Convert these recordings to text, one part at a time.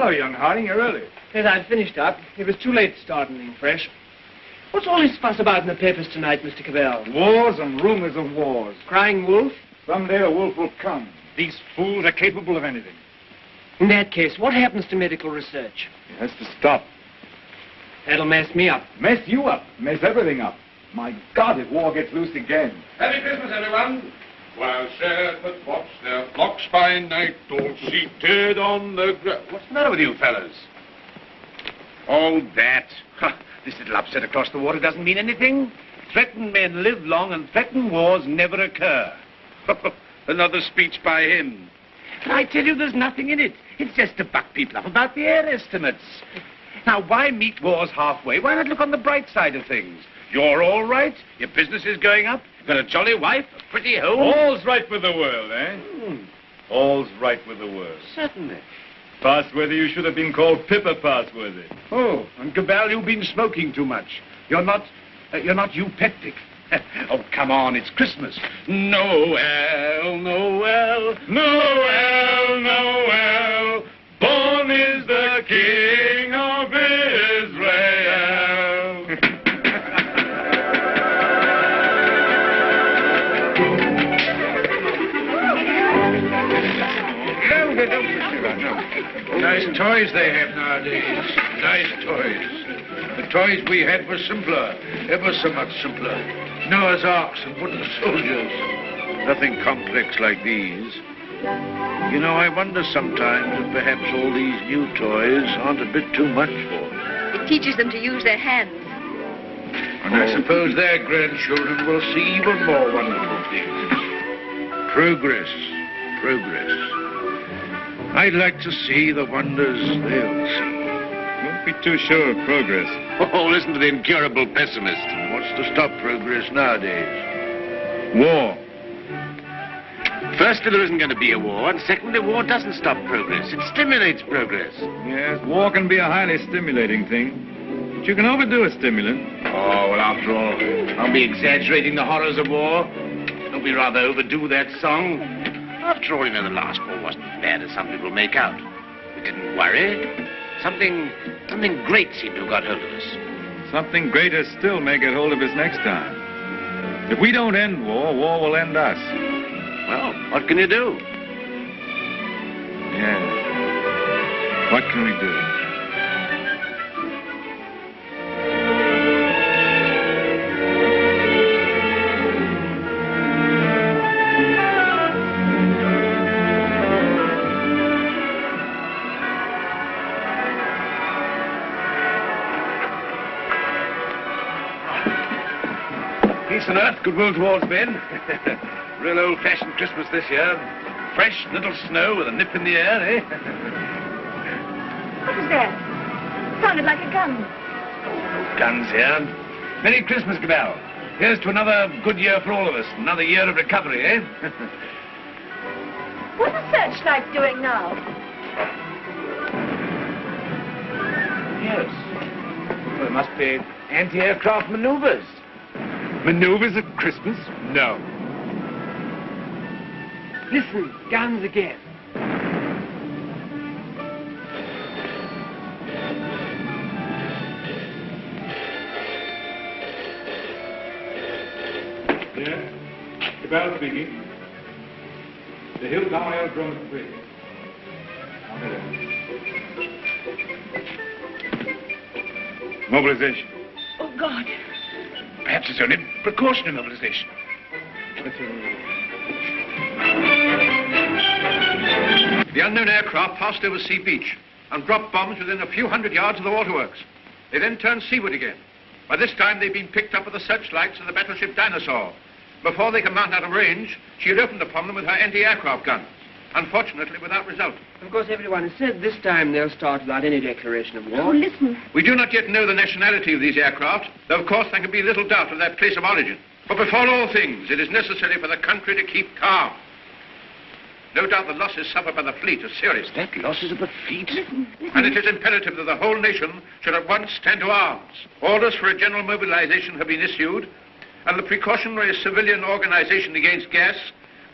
Hello, young Harding. You're early. Yes, I'd finished up. It was too late to start anything fresh. What's all this fuss about in the papers tonight, Mr. Cabal? Wars and rumors of wars. Crying wolf? Someday a wolf will come. These fools are capable of anything. In that case, what happens to medical research? It has to stop. That'll mess me up. Mess you up. Mess everything up. My God, if war gets loose again. Happy Christmas, everyone. While shepherds watch their flocks by night, all seated on the ground. What's the matter with you fellas? All that. This little upset across the water doesn't mean anything. Threatened men live long and threatened wars never occur. Another speech by him. And I tell you, there's nothing in it. It's just to buck people up about the air estimates. Now, why meet wars halfway? Why not look on the bright side of things? You're all right. Your business is going up. You've got a jolly wife, a pretty home. All's right with the world, eh? All's right with the world. Certainly. Passworthy, you should have been called Pippa Passworthy. Oh, and Cabal, you've been smoking too much. You're not eupeptic. Oh, come on, it's Christmas. Noel, Noel, Noel, Noel. Born is the King of Israel. Nice toys they have nowadays. Nice toys. The toys we had were simpler, ever so much simpler. Noah's Arks and wooden soldiers. Nothing complex like these. You know, I wonder sometimes if perhaps all these new toys aren't a bit too much for them. It teaches them to use their hands. And I suppose their grandchildren will see even more wonderful things. Progress, progress. I'd like to see the wonders they'll see. Don't be too sure of progress. Oh, listen to the incurable pessimist. What's to stop progress nowadays? War. Firstly, there isn't going to be a war, and secondly, war doesn't stop progress. It stimulates progress. Yes, war can be a highly stimulating thing. But you can overdo a stimulant. Oh, well, after all, I'll be exaggerating the horrors of war. Don't we rather overdo that song? After all, you know, the last war wasn't as bad as some people make out. We didn't worry. Something great seemed to have got hold of us. Something greater still may get hold of us next time. If we don't end war, war will end us. Well, what can you do? Yeah. What can we do? Peace on earth, goodwill towards men. Real old-fashioned Christmas this year. Fresh little snow with a nip in the air, eh? What was that? Sounded like a gun. No guns here. Merry Christmas, Cabal. Here's to another good year for all of us. Another year of recovery, eh? What's the searchlight doing now? Yes. Well, it must be anti-aircraft maneuvers. Maneuvers at Christmas? No. Listen, guns again. Yeah? Cabal speaking. The Hilltown aerodrome is free. Mobilization. Oh, God. Perhaps it's only precautionary mobilization. The unknown aircraft passed over Sea Beach and dropped bombs within a few hundred yards of the waterworks. They then turned seaward again. By this time, they'd been picked up with the searchlights of the battleship Dinosaur. Before they could mount out of range, she had opened upon them with her anti-aircraft guns. Unfortunately, without result. Of course, everyone has said this time they'll start without any declaration of war. Oh, listen. We do not yet know the nationality of these aircraft, though of course there can be little doubt of their place of origin. But before all things, it is necessary for the country to keep calm. No doubt the losses suffered by the fleet are serious. That losses of the fleet? Listen. And it is imperative that the whole nation should at once stand to arms. Orders for a general mobilization have been issued, and the precautionary civilian organization against gas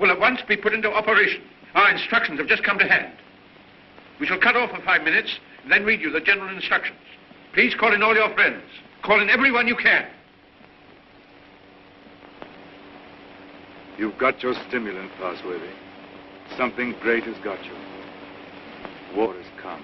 will at once be put into operation. Our instructions have just come to hand. We shall cut off for 5 minutes, and then read you the general instructions. Please call in all your friends. Call in everyone you can. You've got your stimulant, Passworthy. Something great has got you. War has come.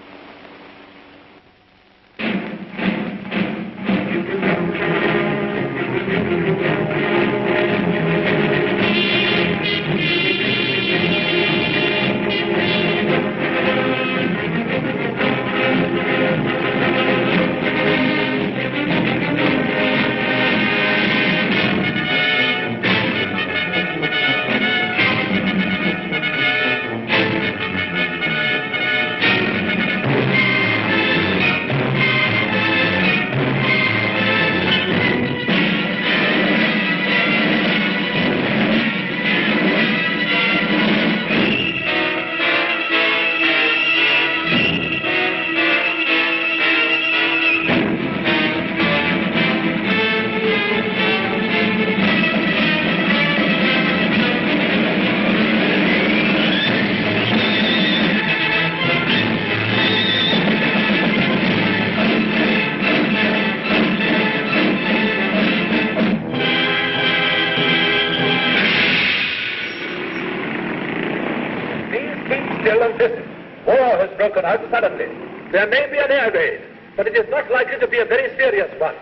Suddenly. There may be an air raid, but it is not likely to be a very serious one.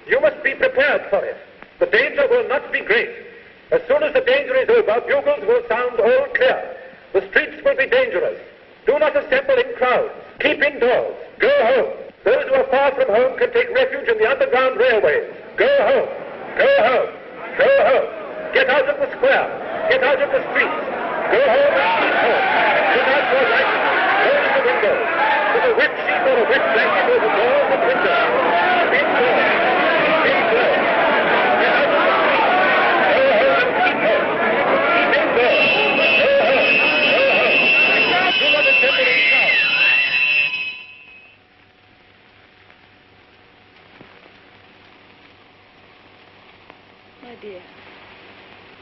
You must be prepared for it. The danger will not be great. As soon as the danger is over, bugles will sound all clear. The streets will be dangerous. Do not assemble in crowds. Keep indoors. Go home. Those who are far from home can take refuge in the underground railways. Go home. Go home. Go home. Get out of the square. Get out of the streets. Go home and keep home. Put out your lights. Close the windows. Put a wet sheet or a wet blanket over doors and windows. Keep indoors. Keep close. Get out of the streets. Go home and keep home. Keep indoors. Go home. Go home. Do not assemble in crowds.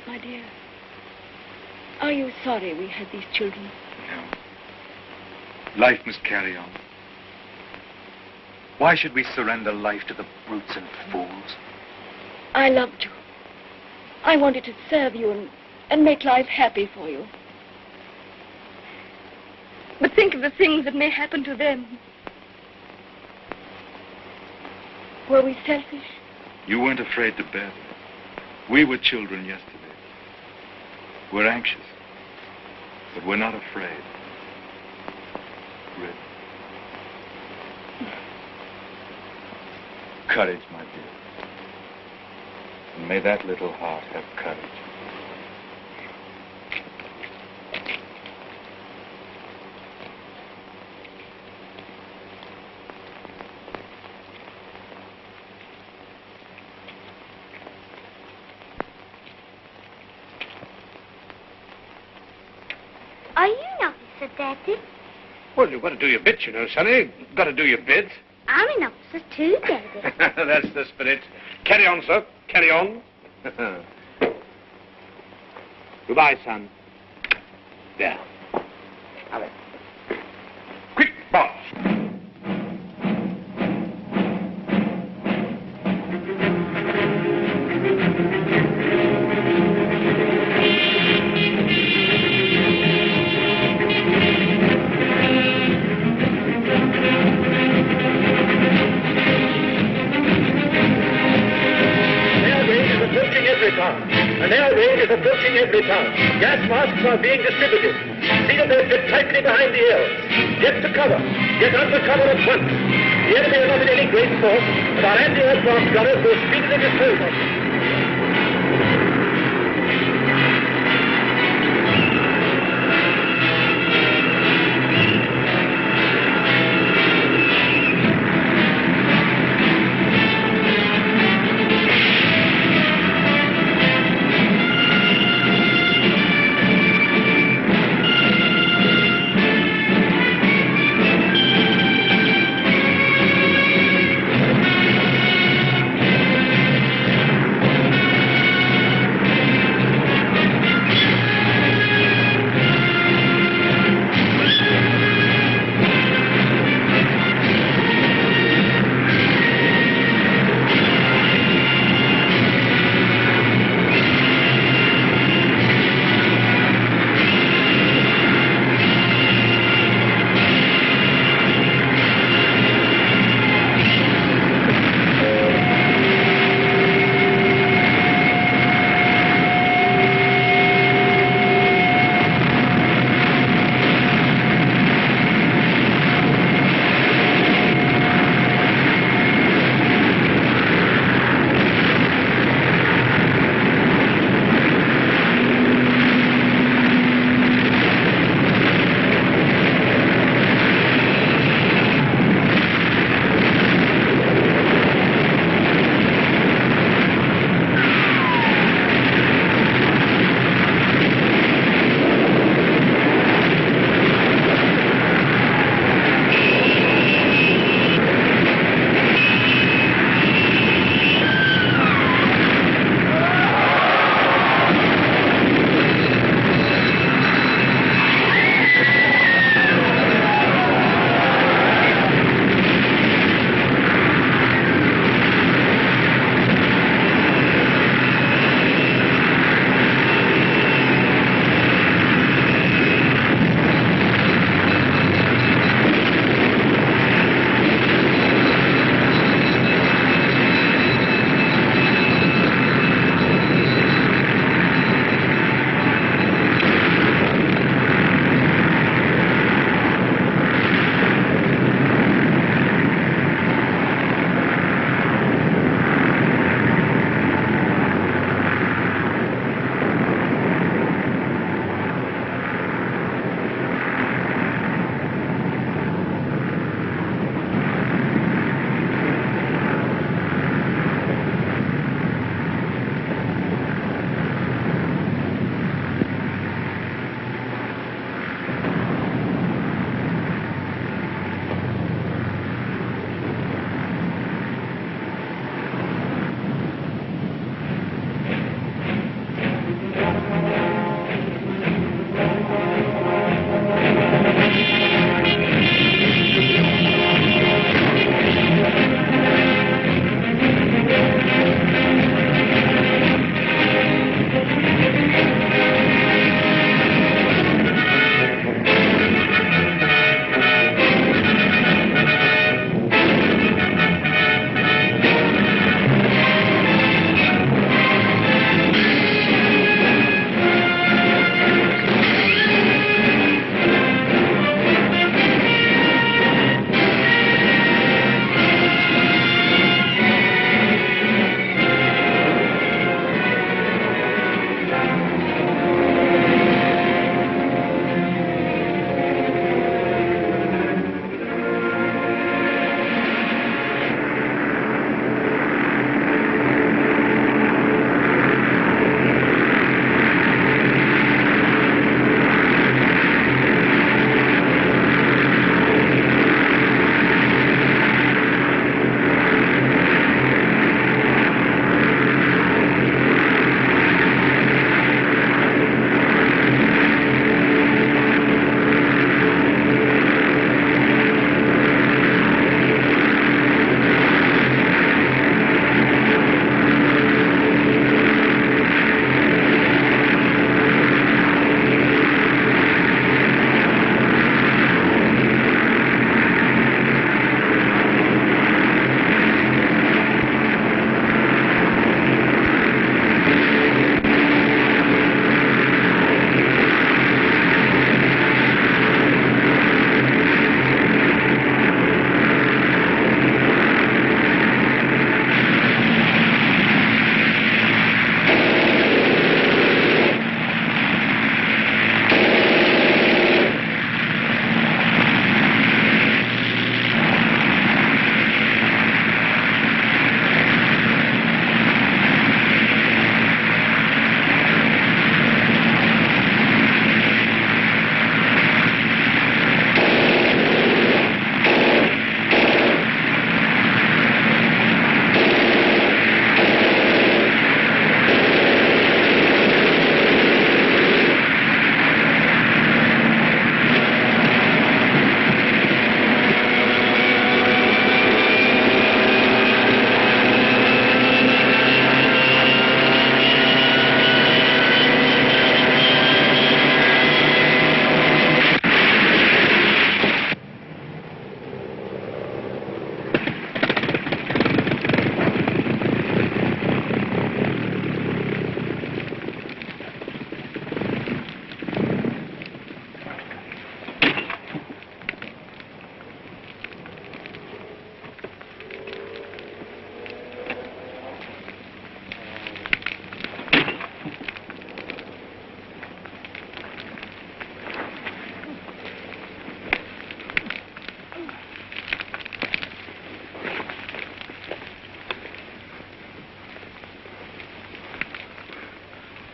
My dear, are you sorry we had these children? No. Life must carry on. Why should we surrender life to the brutes and fools? I loved you. I wanted to serve you and make life happy for you. But think of the things that may happen to them. Were we selfish? You weren't afraid to bear them. We were children yesterday. We're anxious, but we're not afraid. Really. Courage, my dear. And may that little heart have courage. Are you an officer, Daddy? Well, you've got to do your bit, you know, sonny. You've got to do your bit. I'm an officer too, Daddy. That's the spirit. Carry on, sir. Carry on. Goodbye, son. There. Have it. Quick, boss. An air raid is approaching every town. Gas masks are being distributed. Seal their fit tightly behind the ears. Get to cover. Get under cover at once. The enemy are not in any great force, but our anti-aircraft gunners will speedily dispose of them.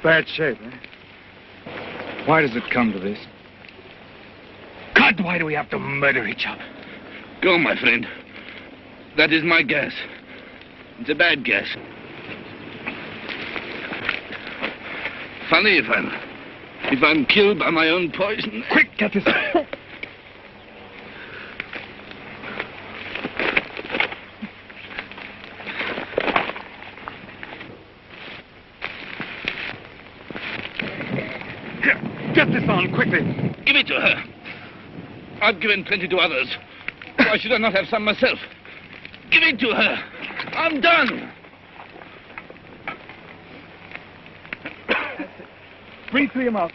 bad shape, eh? Why does it come to this? God, why do we have to murder each other? Go, my friend. That is my guess. It's a bad guess. Funny if I'm killed by my own poison. Quick, get this. Get this on, quickly. Give it to her. I've given plenty to others. Why should I not have some myself? Give it to her. I'm done. Bring 3 of them out.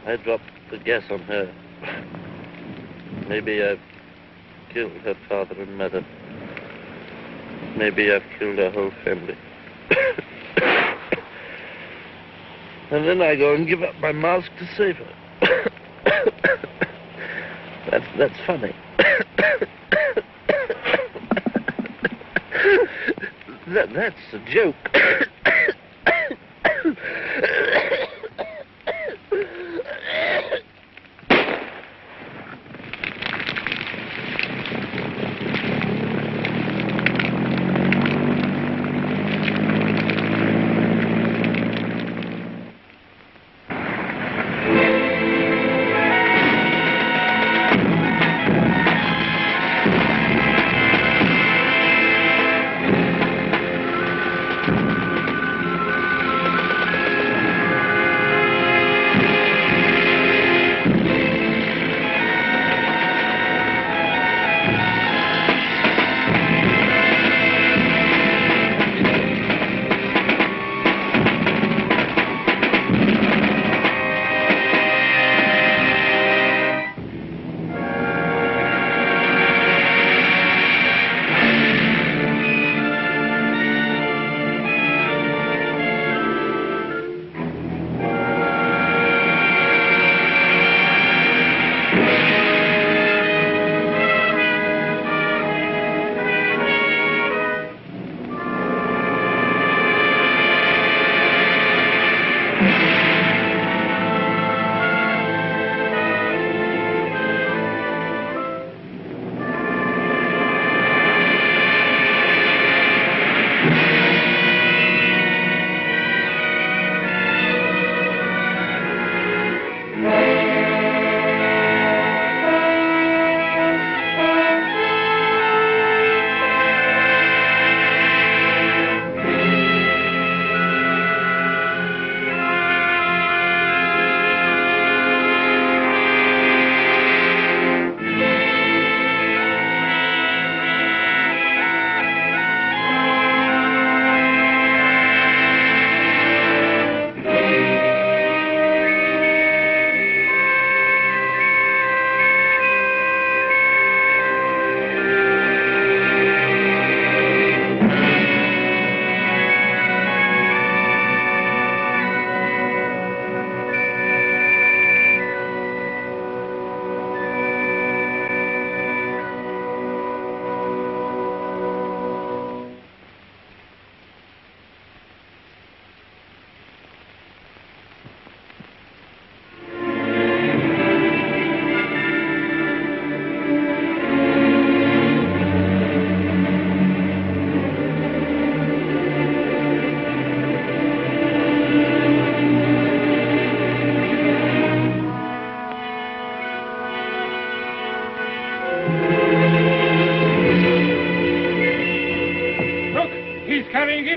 I dropped the gas on her. Maybe I've killed her father and mother. Maybe I've killed her whole family. And then I go and give up my mask to save her. That's funny. That's a joke.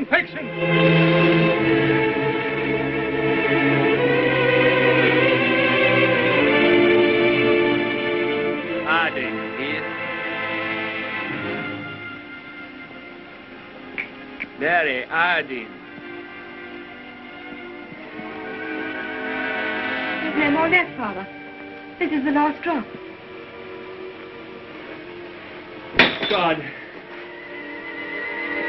infection. Harding here. Very Harding. There's no more left, Father. This is the last drop. God,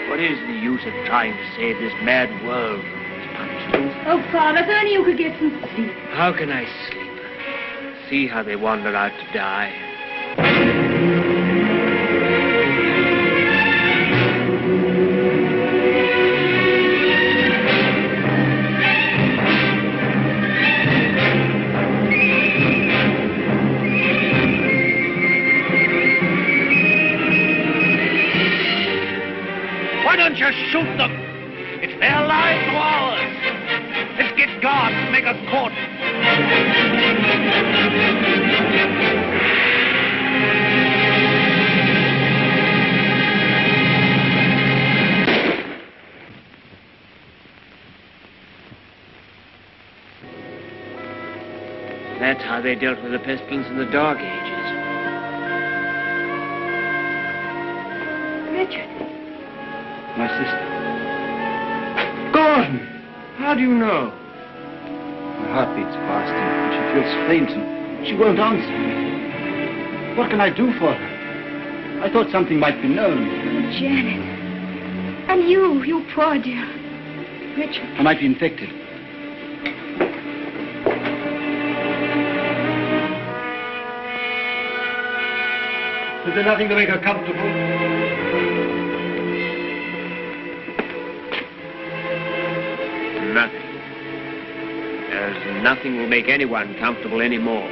What is the use of trying to save this mad world from these punishments? Oh, Father, if only you could get some sleep. How can I sleep? See how they wander out to die. Why don't you shoot them? It's their lives or ours. Let's get guards to make us court. That's how they dealt with the pestilence in the Dark Ages. Richard. My sister. Gordon! How do you know? My heart beats faster, and she feels faint, and she won't answer. What can I do for her? I thought something might be known. Oh, Janet. And you poor dear. Richard. I might be infected. Is there nothing to make her comfortable? Nothing. There's nothing will make anyone comfortable anymore.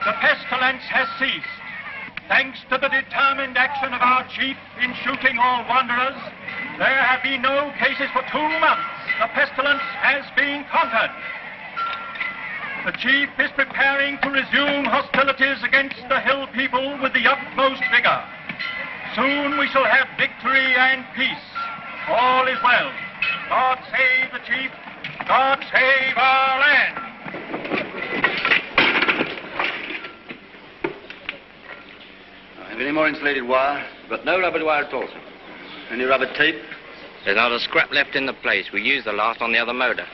The pestilence has ceased. Thanks to the determined action of our chief in shooting all wanderers, there have been no cases for 2 months. The pestilence has been conquered. The chief is preparing to resume hostilities against the hill people with the utmost vigor. Soon we shall have victory and peace. All is well. God save the chief. God save our land. Have any more insulated wire? But no rubber wire at all, sir. Any rubber tape? There's not a scrap left in the place. We used the last on the other motor.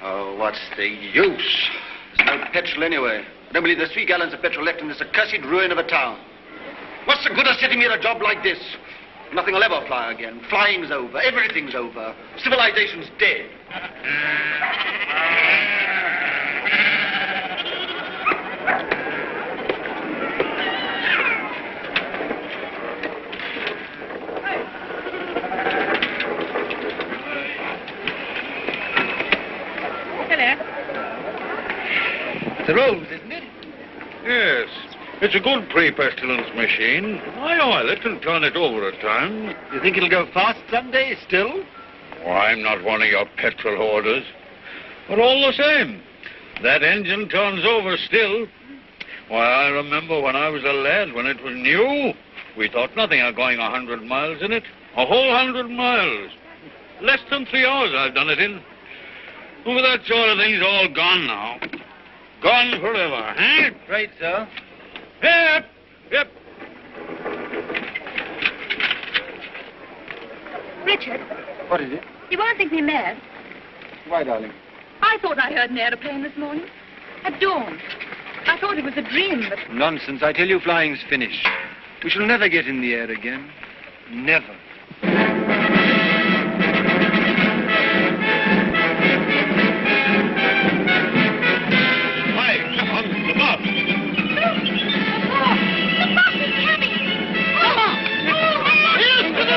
Oh, what's the use? There's no petrol anyway. I don't believe there's 3 gallons of petrol left in this accursed ruin of a town. What's the good of sitting here at a job like this? Nothing will ever fly again. Flying's over. Everything's over. Civilization's dead. It's a rose, isn't it? Yes. It's a good pre-pestilence machine. I oil it and turn it over at times. You think it'll go fast someday still? Oh, I'm not one of your petrol hoarders. But all the same, that engine turns over still. Why, I remember when I was a lad, when it was new, we thought nothing of going 100 miles in it. A whole 100 miles. Less than 3 hours I've done it in. Well, that sort of thing's all gone now. Gone forever, eh? Right, sir. Yep, yep. Richard, What is it? you won't think me mad. Why, darling? I thought I heard an aeroplane this morning. At dawn. I thought it was a dream, but... Nonsense. I tell you, flying's finished. We shall never get in the air again. Never. Hi, come on, the boss. The bus is coming! Here's to the...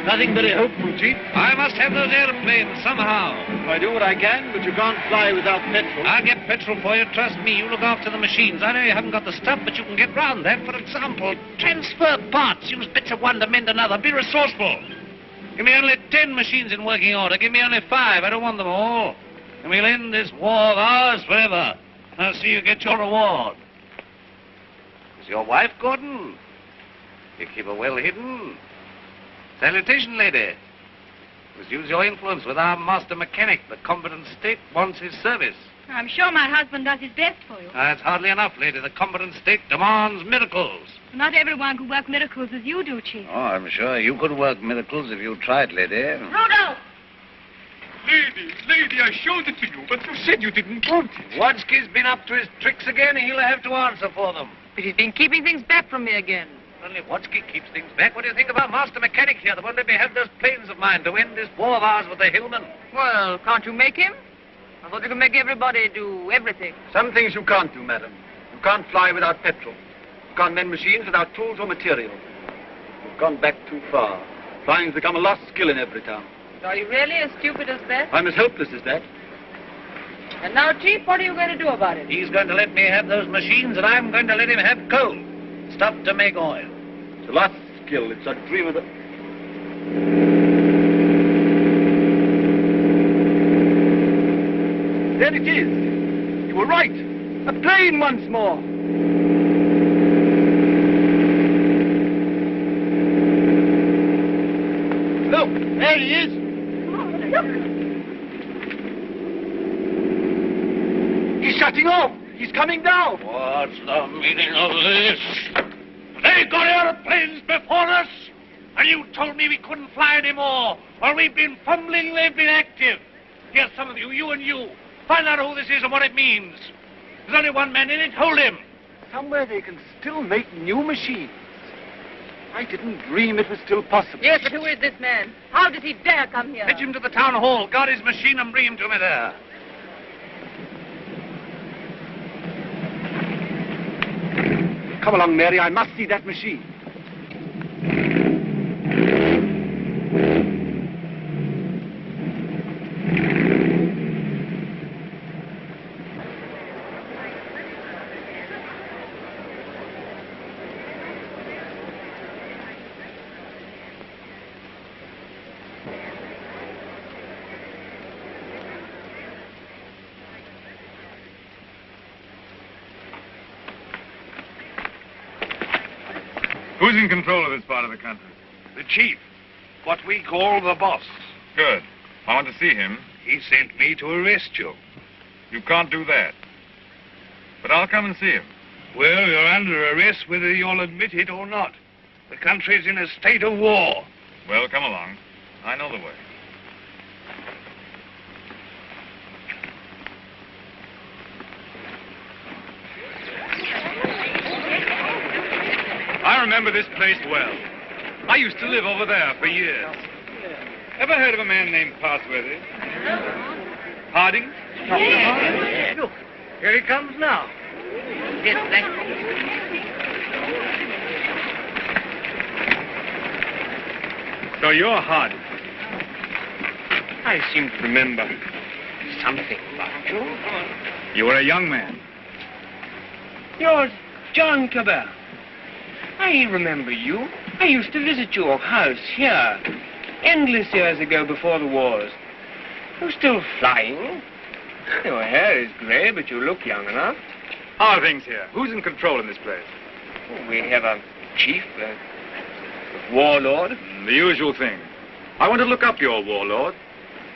Nothing very hopeful, Chief. I must have those airplanes somehow. I do what I can, but you can't fly without petrol. I'll get petrol for you, trust me. You look after the machines. I know you haven't got the stuff, but you can get round that. For example, transfer parts. Use bits of one to mend another. Be resourceful. Give me only 10 machines in working order. Give me only 5. I don't want them all. And we'll end this war of ours forever. I'll see you get your reward. Is your wife, Gordon? You keep her well hidden. Salutation, lady. Must use your influence with our master mechanic. The competent state wants his service. I'm sure my husband does his best for you. That's hardly enough, lady. The competent state demands miracles. Not everyone can work miracles as you do, Chief. Oh, I'm sure you could work miracles if you tried, lady. Rudolph! Lady, I showed it to you, but you said you didn't want it. Wadsky's been up to his tricks again. He'll have to answer for them. But he's been keeping things back from me again. Only Wadsky keeps things back. What do you think of our master mechanic here? The one let me have those planes of mine to end this war of ours with the Hillmen. Well, can't you make him? I thought you could make everybody do everything. Some things you can't do, madam. You can't fly without petrol. You can't mend machines without tools or material. You've gone back too far. Flying's become a lost skill in every town. Are you really as stupid as that? I'm as helpless as that. And now, Chief, what are you going to do about it? He's going to let me have those machines, and I'm going to let him have coal. Stuff to make oil. It's a lost skill. It's a dream of the... There it is. You were right. A plane once more. Look, there he is. He's shutting off. He's coming down. What's the meaning of this? They got airplanes before us, and you told me we couldn't fly anymore. Well, we've been fumbling, they've been active. Here's some of you, you and you. Find out who this is and what it means. There's only one man in it. Hold him. Somewhere they can still make new machines. I didn't dream it was still possible. Yes, but who is this man? How does he dare come here? Fetch him to the town hall. Guard his machine and bring him to me there. Come along, Mary. I must see that machine. Who's in control of this part of the country? The chief. What we call the boss. Good. I want to see him. He sent me to arrest you. You can't do that. But I'll come and see him. Well, you're under arrest whether you'll admit it or not. The country's in a state of war. Well, come along. I know the way. I remember this place well. I used to live over there for years. Ever heard of a man named Passworthy? Harding? Yes. Look, here he comes now. Yes, thank you. So you're Harding. I seem to remember something about you. You were a young man. You're John Cabal. I remember you. I used to visit your house here, endless years ago before the wars. You're still flying. Your hair is grey, but you look young enough. How are things here? Who's in control in this place? We have a chief, a warlord. The usual thing. I want to look up your warlord.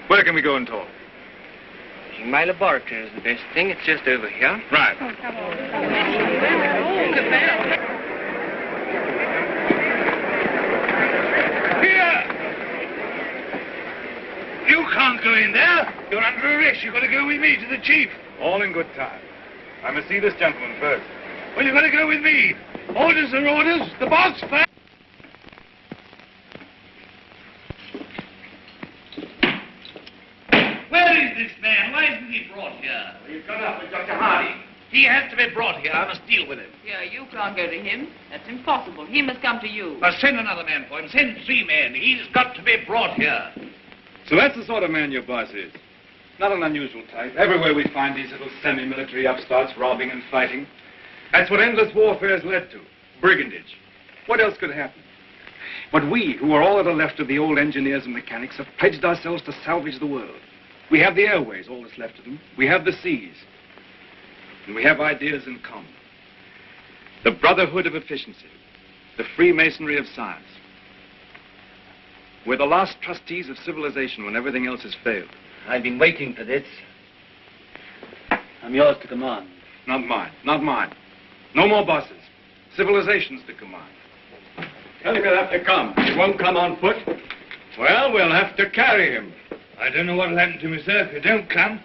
Where can we go and talk? My laboratory is the best thing. It's just over here. Right. Oh, come on. Here! You can't go in there. You're under arrest. You've got to go with me to the chief. All in good time. I must see this gentleman first. Well, you've got to go with me. Orders are orders. The boss first. Where is this man? Why isn't he brought here? He's gone up with Dr. Harding. He has to be brought here. I must deal with him. Yeah, you can't go to him. That's impossible. He must come to you. Send another man for him. Send 3 men. He's got to be brought here. So that's the sort of man your boss is. Not an unusual type. Everywhere we find these little semi-military upstarts robbing and fighting. That's what endless warfare has led to. Brigandage. What else could happen? But we, who are all that are left of the old engineers and mechanics, have pledged ourselves to salvage the world. We have the airways, all that's left of them. We have the seas. And we have ideas in common. The brotherhood of efficiency. The Freemasonry of science. We're the last trustees of civilization when everything else has failed. I've been waiting for this. I'm yours to command. Not mine. Not mine. No more bosses. Civilization's to command. Tell him he'll have to come. He won't come on foot. Well, we'll have to carry him. I don't know what'll happen to me, sir, if you don't come.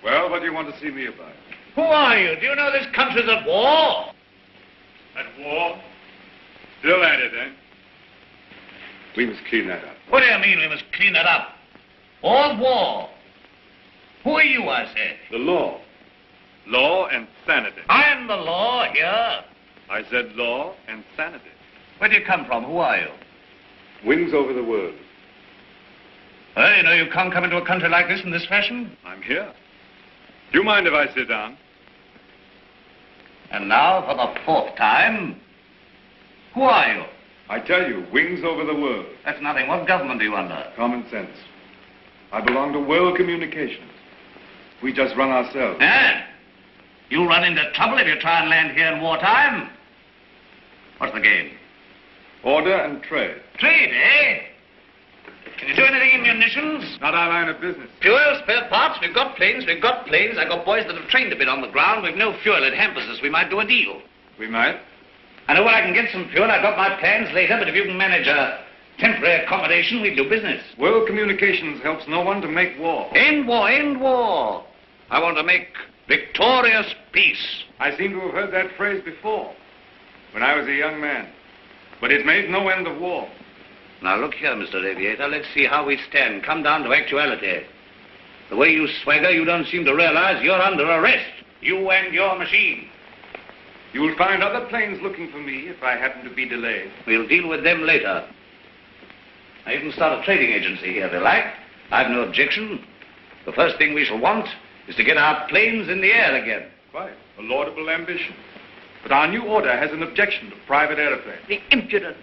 Well, what do you want to see me about? Who are you? Do you know this country's at war? At war? Still at it, eh? We must clean that up. What do you mean we must clean it up? All war. Who are you, I said? The law. Law and sanity. I'm the law here. I said law and sanity. Where do you come from? Who are you? Wings over the world. Well, you know you can't come into a country like this in this fashion. I'm here. Do you mind if I sit down? And now, for the 4th time, who are you? I tell you, wings over the world. That's nothing. What government are you under? Common sense. I belong to world communications. We just run ourselves. Eh? You'll run into trouble if you try and land here in wartime. What's the game? Order and trade. Trade, eh? Can you do anything in munitions? Not our line of business. Fuel, spare parts, we've got planes. I've got boys that have trained a bit on the ground. We've no fuel, it hampers us. We might do a deal. We might. I know where I can get some fuel. I've got my plans later, but if you can manage a temporary accommodation, we'll do business. World communications helps no one to make war. End war, end war. I want to make victorious peace. I seem to have heard that phrase before, when I was a young man. But it made no end of war. Now, look here, Mr. Aviator. Let's see how we stand. Come down to actuality. The way you swagger, you don't seem to realize you're under arrest. You and your machine. You'll find other planes looking for me if I happen to be delayed. We'll deal with them later. I even start a trading agency here, if you like. I've no objection. The first thing we shall want is to get our planes in the air again. Quite. A laudable ambition. But our new order has an objection to private airplanes. The impudence.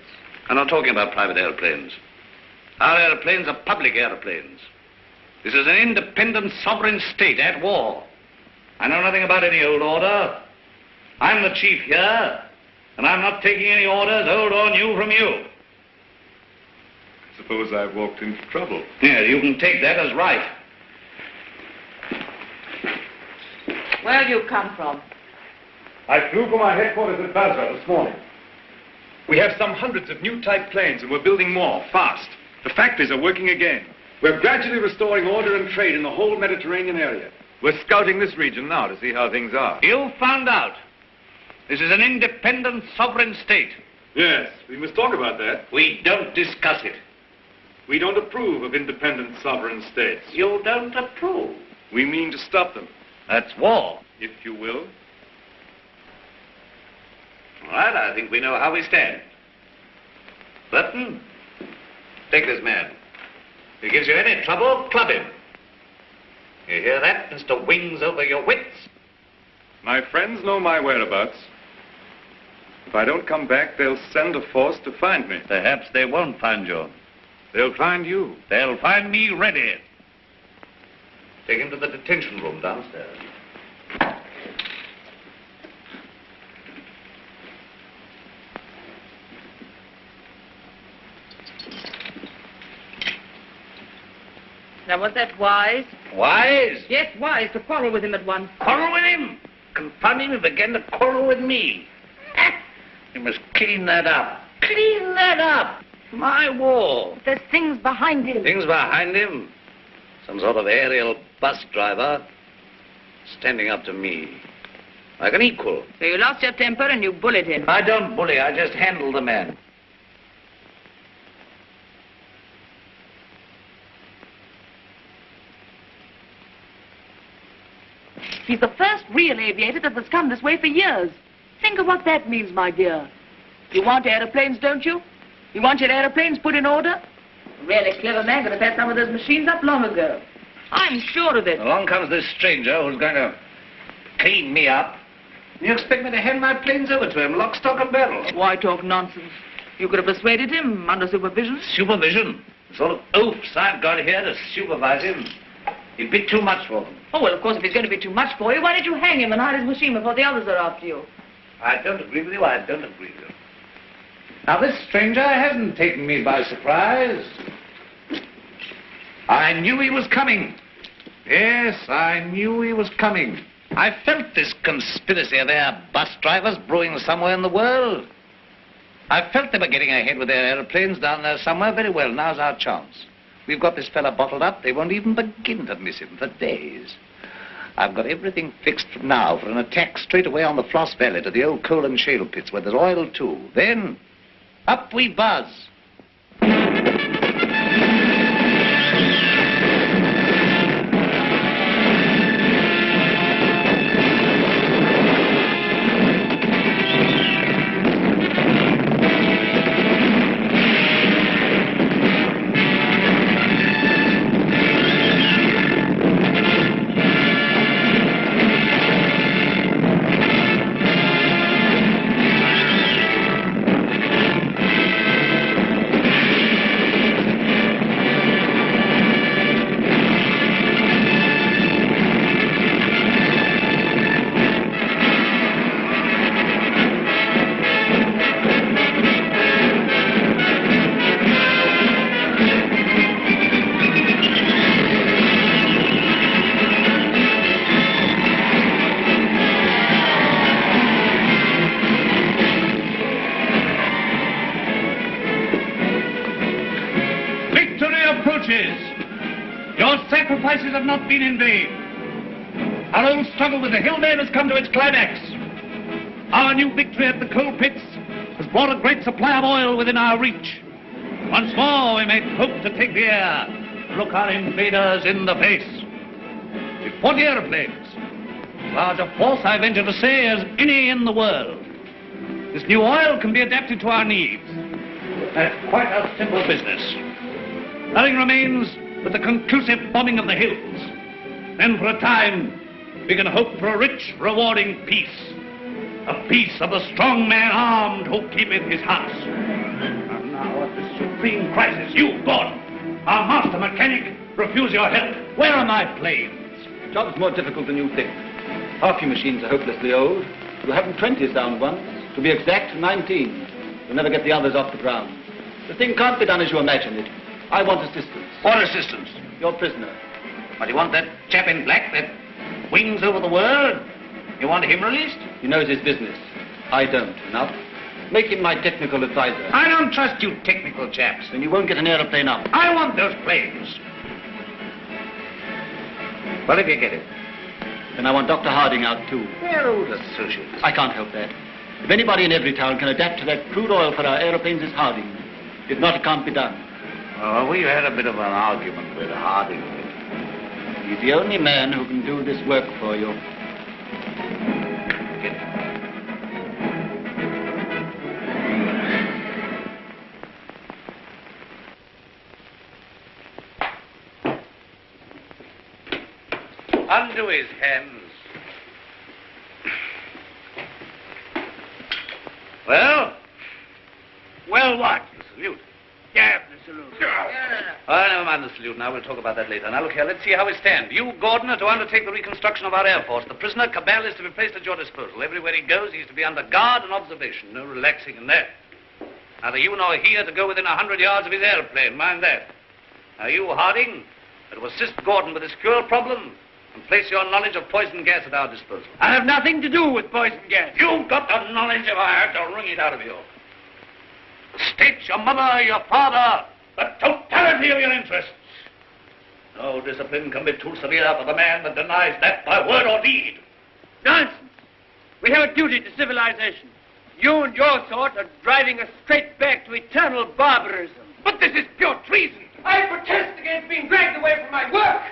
I'm not talking about private airplanes. Our airplanes are public airplanes. This is an independent sovereign state at war. I know nothing about any old order. I'm the chief here, and I'm not taking any orders, old or new, from you. Suppose I've walked into trouble. Yeah, you can take that as right. Where'd you come from? I flew from our headquarters at Braddell this morning. We have some hundreds of new type planes, and we're building more, fast. The factories are working again. We're gradually restoring order and trade in the whole Mediterranean area. We're scouting this region now to see how things are. You found out. This is an independent sovereign state. Yes, we must talk about that. We don't discuss it. We don't approve of independent sovereign states. You don't approve. We mean to stop them. That's war. If you will. All right, I think we know how we stand. Burton, take this man. If he gives you any trouble, club him. You hear that, Mr. Wings over your wits? My friends know my whereabouts. If I don't come back, they'll send a force to find me. Perhaps they won't find you. They'll find you. They'll find me ready. Take him to the detention room downstairs. Now, was that wise? Wise? Yes, wise, to quarrel with him at once. Quarrel with him? Confound him, he began to quarrel with me. You must clean that up. Clean that up. My war. There's things behind him. Things behind him? Some sort of aerial bus driver standing up to me. Like an equal. So you lost your temper and you bullied him. I don't bully, I just handle the man. He's the first real aviator that has come this way for years. Think of what that means, my dear. You want aeroplanes, don't you? You want your aeroplanes put in order? A really clever man could have had some of those machines up long ago. I'm sure of it. Along comes this stranger who's going to clean me up. You expect me to hand my planes over to him, lock, stock, and barrel? Why talk nonsense? You could have persuaded him under supervision. Supervision? The sort of oafs I've got here to supervise him. He'd be too much for them. Oh, well, of course, if he's going to be too much for you, why don't you hang him and hide his machine before the others are after you? I don't agree with you, I don't agree with you. Now, this stranger hasn't taken me by surprise. I knew he was coming. Yes, I knew he was coming. I felt this conspiracy of their bus drivers brewing somewhere in the world. I felt they were getting ahead with their aeroplanes down there somewhere. Very well, now's our chance. We've got this fella bottled up. They won't even begin to miss him for days. I've got everything fixed from now for an attack straight away on the Floss Valley to the old coal and shale pits where there's oil, too. Then, up we buzz. Have not been in vain. Our old struggle with the hillmen has come to its climax. Our new victory at the coal pits has brought a great supply of oil within our reach. Once more we may hope to take the air, look our invaders in the face. With 40 aeroplanes, large a force I venture to say as any in the world. This new oil can be adapted to our needs. That's quite a simple business. Nothing remains but the conclusive bombing of the hills. Then for a time, we can hope for a rich, rewarding peace. A peace of the strong man armed who keepeth his house. And now at this supreme crisis, you, God, our master mechanic, refuse your help. Where are my planes? The job's more difficult than you think. Half your machines are hopelessly old. You'll have them 20 sound ones. To be exact, 19. You'll never get the others off the ground. The thing can't be done as you imagine it. I want assistance. What assistance? Your prisoner. But you want that chap in black that wings over the world? You want him released? He knows his business. I don't. Enough. Make him my technical advisor. I don't trust you technical chaps. Then you won't get an aeroplane up. I want those planes. Well, if you get it. Then I want Dr. Harding out, too. They're old associates. I can't help that. If anybody in every town can adapt to that crude oil for our aeroplanes, it's Harding. If not, it can't be done. Oh, we had a bit of an argument with Harding. He's the only man who can do this work for you. Get it. Undo his hands. Well? Well, what? The salute. Yeah, the salute. Oh, never mind the salute now. We'll talk about that later. Now, look here. Let's see how we stand. You, Gordon, are to undertake the reconstruction of our Air Force. The prisoner, Cabal, is to be placed at your disposal. Everywhere he goes, he's to be under guard and observation. No relaxing in there. Neither you nor he are to go within 100 yards of his airplane. Mind that. Now, you, Harding, are to assist Gordon with his fuel problem and place your knowledge of poison gas at our disposal. I have nothing to do with poison gas. You've got the knowledge if I have to wring it out of you. The state, your mother, your father, the totality of your interests. No discipline can be too severe for the man that denies that by word or deed. Nonsense. We have a duty to civilization. You and your sort are driving us straight back to eternal barbarism. But this is pure treason. I protest against being dragged away from my work.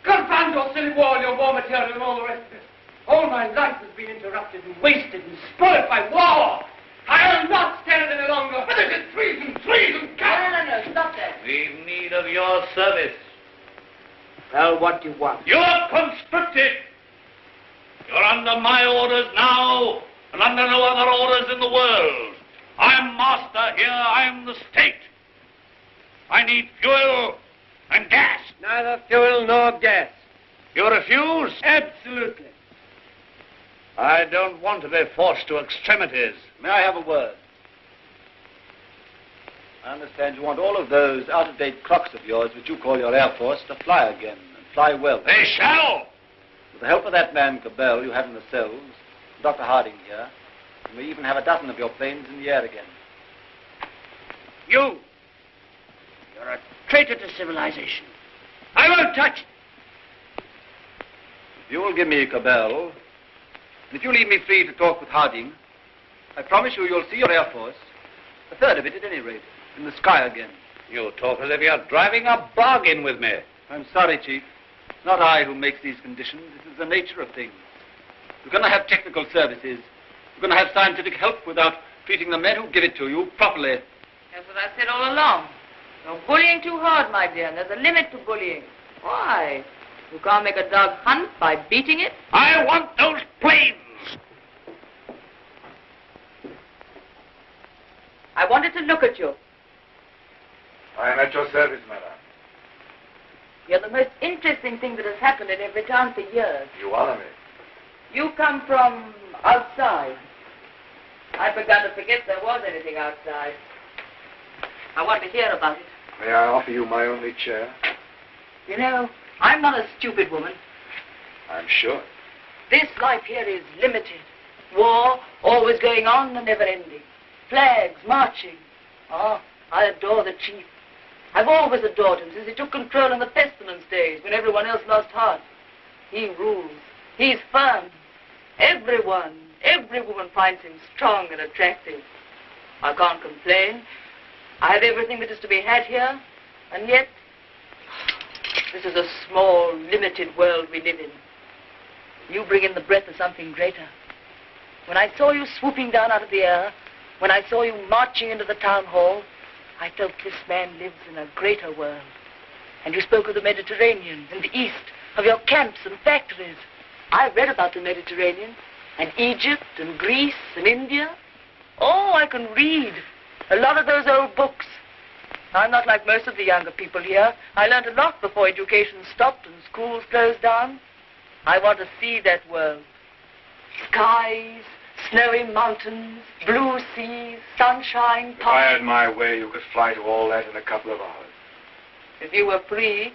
Confound your silly war, your war material, and all the rest of it. All my life has been interrupted and wasted and spoiled by war. I'll not stand any longer. But this is treason, treason, No, stop that. We've need of your service. Well, what do you want? You're conscripted. You're under my orders now, and under no other orders in the world. I'm master here. I'm the state. I need fuel and gas. Neither fuel nor gas. You refuse? Absolutely. I don't want to be forced to extremities. May I have a word? I understand you want all of those out-of-date clocks of yours, which you call your Air Force, to fly again, and fly well. They shall! With the help of that man, Cabal, you have in the cells, Dr. Harding here, and we even have a dozen of your planes in the air again. You're a traitor to civilization. I won't touch it. If you will give me Cabal, and if you leave me free to talk with Harding, I promise you'll see your Air Force, a third of it at any rate, in the sky again. You talk as if you're driving a bargain with me. I'm sorry, Chief. It's not I who makes these conditions. This is the nature of things. We're going to have technical services. We're going to have scientific help without treating the men who give it to you properly. That's what I said all along. You're bullying too hard, my dear, and there's a limit to bullying. Why? You can't make a dog hunt by beating it? I want those planes! I wanted to look at you. I am at your service, madam. You're the most interesting thing that has happened in every town for years. You honor me. You come from outside. I'd begun to forget there was anything outside. I want to hear about it. May I offer you my only chair? You know, I'm not a stupid woman. I'm sure. This life here is limited. War, always going on and never ending. Flags, marching. Oh, I adore the chief. I've always adored him since he took control in the pestilence days when everyone else lost heart. He rules. He's firm. Every woman finds him strong and attractive. I can't complain. I have everything that is to be had here, and yet this is a small, limited world we live in. You bring in the breath of something greater. When I saw you swooping down out of the air, when I saw you marching into the town hall, I felt this man lives in a greater world. And you spoke of the Mediterranean and the East, of your camps and factories. I read about the Mediterranean, and Egypt and Greece and India. Oh, I can read a lot of those old books. I'm not like most of the younger people here. I learned a lot before education stopped and schools closed down. I want to see that world. Skies, snowy mountains, blue seas, sunshine, If I had my way, you could fly to all that in a couple of hours. If you were free,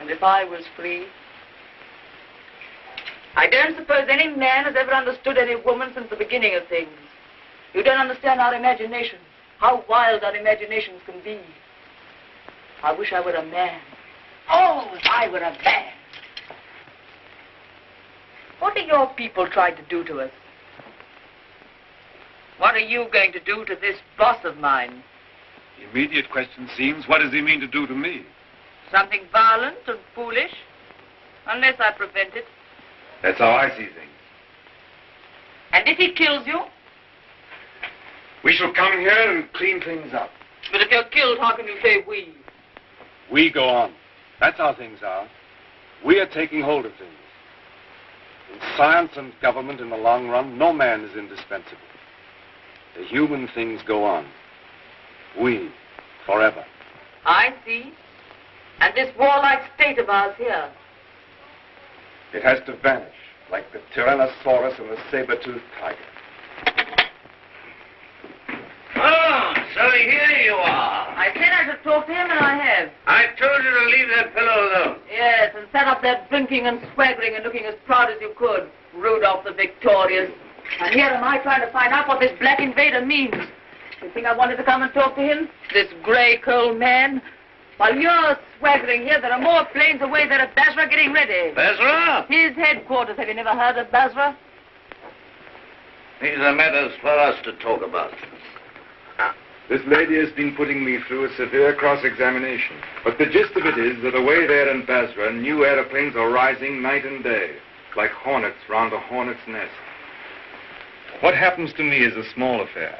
and if I was free. I don't suppose any man has ever understood any woman since the beginning of things. You don't understand our imagination, how wild our imaginations can be. I wish I were a man. Oh, if I were a man. What are your people trying to do to us? What are you going to do to this boss of mine? The immediate question seems, what does he mean to do to me? Something violent and foolish? Unless I prevent it. That's how I see things. And if he kills you? We shall come here and clean things up. But if you're killed, how can you say we? We go on. That's how things are. We are taking hold of things. In science and government, in the long run, no man is indispensable. The human things go on. We, forever. I see. And this warlike state of ours here? It has to vanish, like the Tyrannosaurus and the saber-toothed tiger. Oh, so here you are. I said I should talk to him, and I have. I told you to leave that fellow alone. Yes, and set up there drinking and swaggering and looking as proud as you could. Rudolph the Victorious. And here am I trying to find out what this black invader means. You think I wanted to come and talk to him? This grey, cold man? While you're swaggering here, there are more planes away there at Basra getting ready. Basra? His headquarters. Have you never heard of Basra? These are matters for us to talk about. This lady has been putting me through a severe cross-examination. But the gist of it is that away there in Basra, new aeroplanes are rising night and day, like hornets round a hornet's nest. What happens to me is a small affair.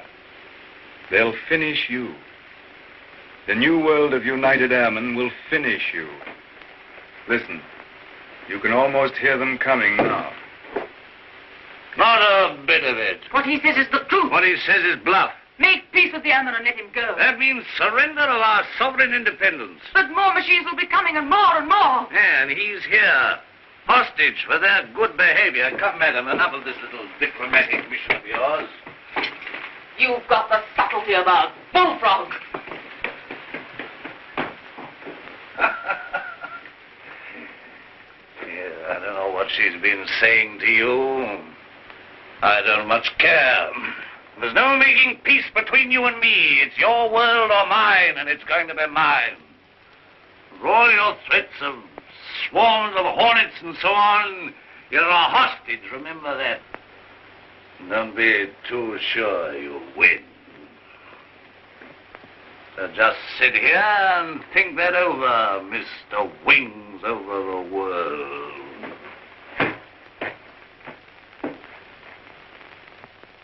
They'll finish you. The new world of United Airmen will finish you. Listen, you can almost hear them coming now. Not a bit of it. What he says is the truth. What he says is bluff. Make peace with the airmen and let him go. That means surrender of our sovereign independence. But more machines will be coming, and more and more. And he's here, hostage for their good behavior. Come, madam, enough of this little diplomatic mission of yours. You've got the subtlety of a bullfrog. Yeah, I don't know what she's been saying to you. I don't much care. There's no making peace between you and me. It's your world or mine, and it's going to be mine. For all your threats of swarms of hornets and so on, you're a hostage, remember that. Don't be too sure you'll win. So just sit here and think that over, Mr. Wings over the world.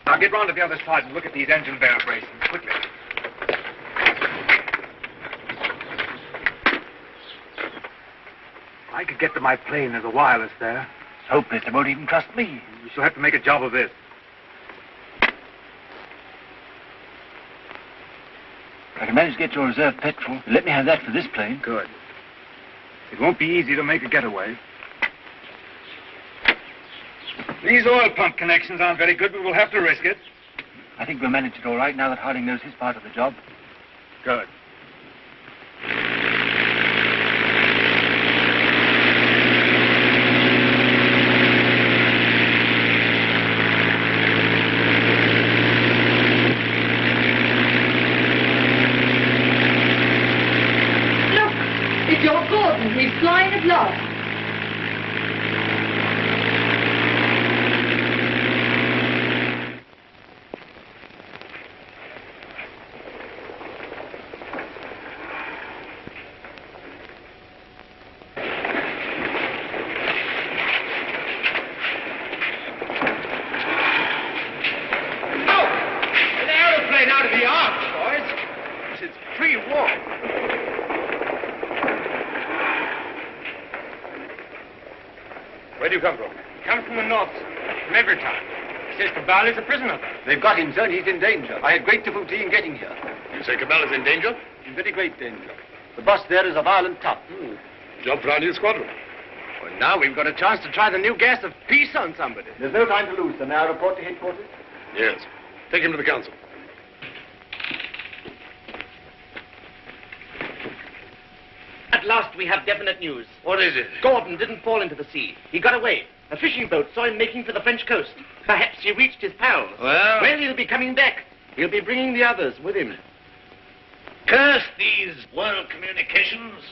Now get round to the other side and look at these engine bearer braces, quickly. I could get to my plane. There's a wireless there. It's hopeless. They won't even trust me. We shall have to make a job of this. I can manage to get your reserve petrol. Let me have that for this plane. Good. It won't be easy to make a getaway. These oil pump connections aren't very good, but we'll have to risk it. I think we'll manage it all right now that Harding knows his part of the job. Good. Look, it's your Gordon. He's flying at last. Where do you come from? Come from the north, from every town. Says Cabal is a prisoner. They've got him, sir, and he's in danger. I had great difficulty in getting here. You say Cabal is in danger? In very great danger. The boss there is a violent tough. Job for our new squadron. Well, now we've got a chance to try the new gas of peace on somebody. There's no time to lose, sir. May I report to headquarters? Yes. Take him to the council. At last we have definite news. What is it? Gordon didn't fall into the sea. He got away. A fishing boat saw him making for the French coast. Perhaps he reached his pals. Well, he'll be coming back. He'll be bringing the others with him. curse these world communications.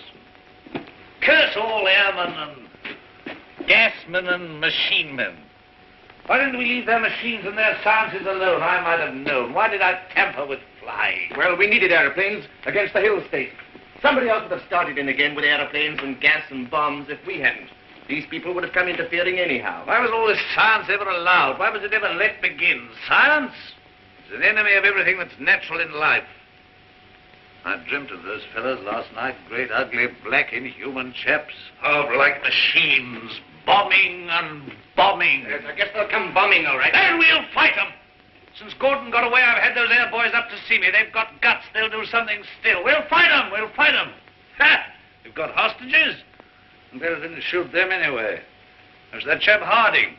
Curse all airmen and Gasmen and machine men. Why didn't we leave their machines and their sciences alone? I might have known. Why did I tamper with flying? Well, we needed aeroplanes against the hill state. Somebody else would have started in again with aeroplanes and gas and bombs if we hadn't. These people would have come interfering anyhow. Why was all this science ever allowed? Why was it ever let begin? Science is an enemy of everything that's natural in life. I dreamt of those fellows last night, great, ugly, black, inhuman chaps. Oh, like machines, bombing and bombing. Yes, I guess they'll come bombing, all right. Then we'll fight them. Since Gordon got away, I've had those air boys up to see me. They've got guts. They'll do something still. We'll fight them. We'll fight them. Ha! We've got hostages. And better didn't shoot them anyway. There's that chap Harding.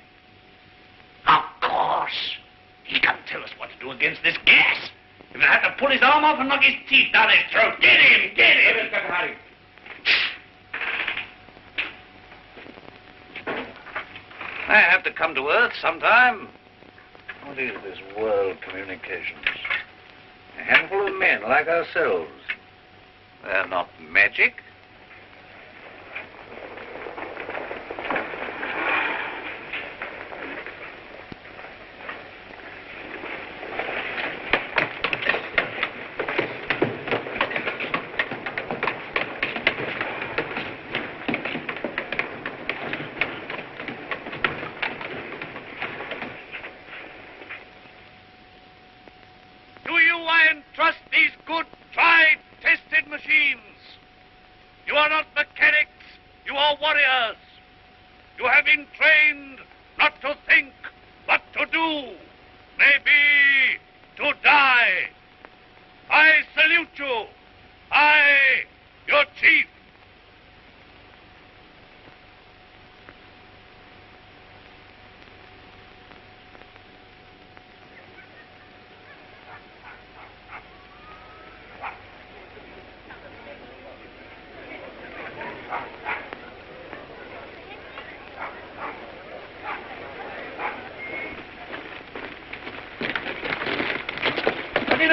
Of course. He can't tell us what to do against this gas. We're going to have to pull his arm off and knock his teeth down his throat. Get him! Get him! Inspector Harding. I have to come to Earth sometime. What is this world communications? A handful of men like ourselves. They're not magic.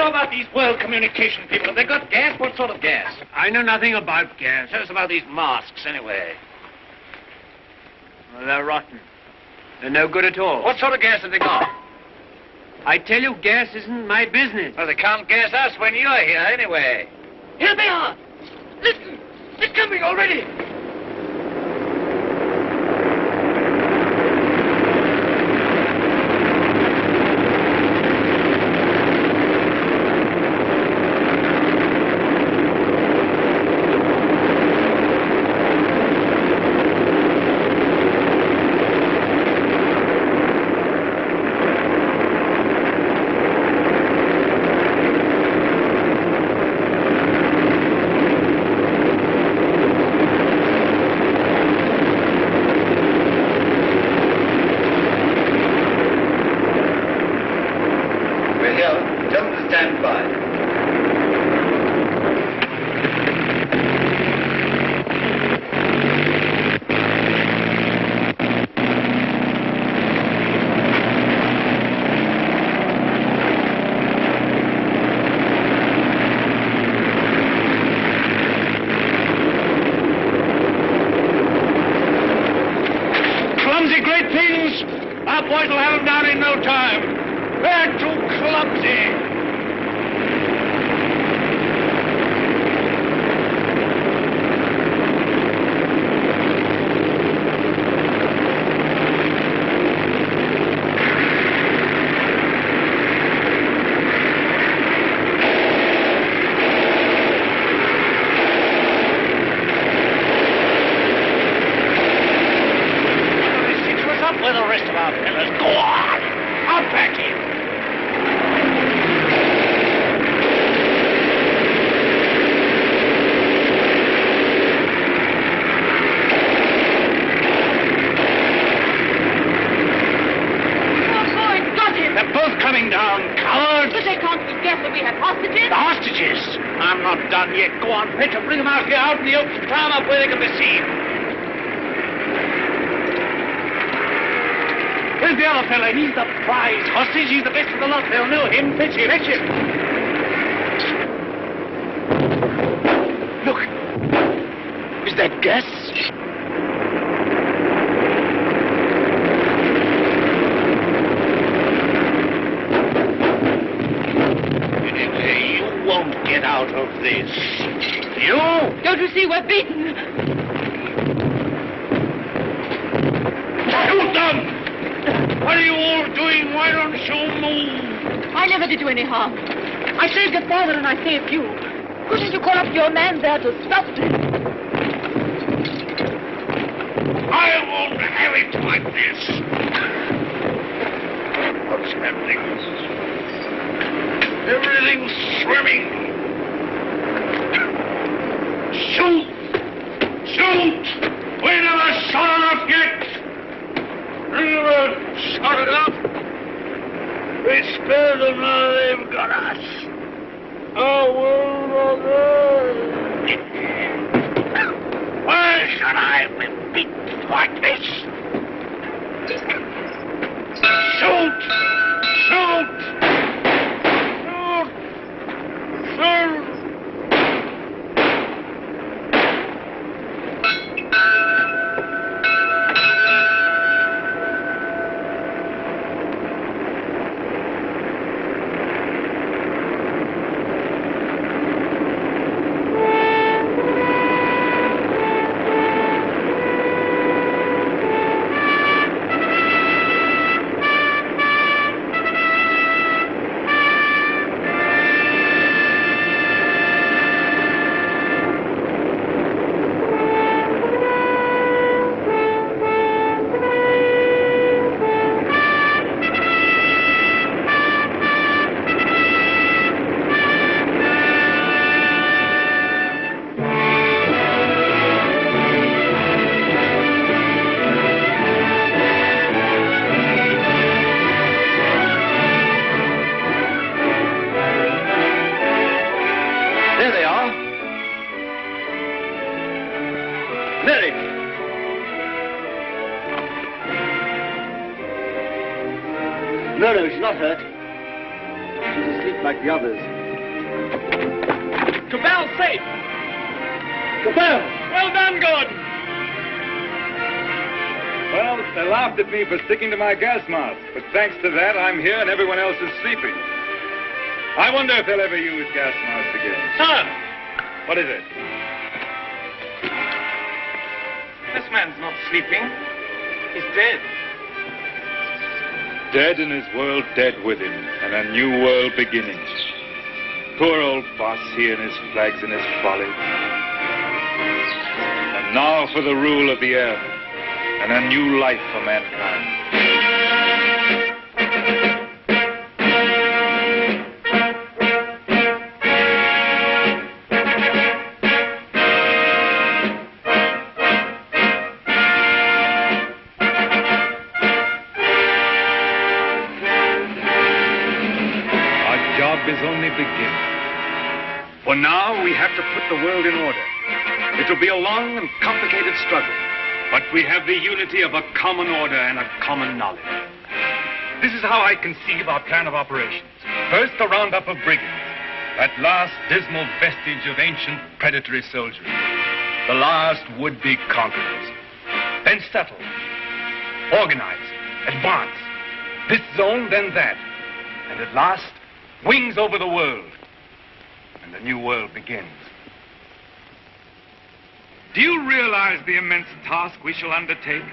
About these world communication people. Have they got gas? What sort of gas? I know nothing about gas. Tell us about these masks, anyway. Well, they're rotten. They're no good at all. What sort of gas have they got? I tell you, gas isn't my business. Well, they can't gas us when you're here, anyway. Here they are. Listen. They're coming already. He's the prize hostage. He's the best of the lot. They'll know him. Fetch him. Fetch him. Look. Is that gas? see we're beaten. Shoot them! What are you all doing? Why don't you move? I never did you any harm. I saved your father and I saved you. Couldn't you call up your man there to stop this? I won't have it like this. What's happening? Everything's swimming. Shoot! Shoot! We never shot enough yet. We never shot enough. We spared them, now they've got us. Our world on earth. Why should I be beaten like this? Shoot! Shoot! Shoot! Shoot! No, she's not hurt. She's asleep like the others. Cabal safe! Cabal! Well done, Gordon! Well, they laughed at me for sticking to my gas mask, but thanks to that, I'm here and everyone else is sleeping. I wonder if they'll ever use gas masks again. Sir! What is it? This man's not sleeping. He's dead. Dead and his world dead with him, and a new world beginning. Poor old boss, he and his flags and his folly. And now for the rule of the earth, and a new life for mankind. Is only beginning. For now, we have to put the world in order. It will be a long and complicated struggle, but we have the unity of a common order and a common knowledge. This is how I conceive our plan of operations. First, a roundup of brigands, that last dismal vestige of ancient predatory soldiery, the last would-be conquerors. Then settle, organize, advance, this zone, then that, and at last, wings over the world, and a new world begins. Do you realize the immense task we shall undertake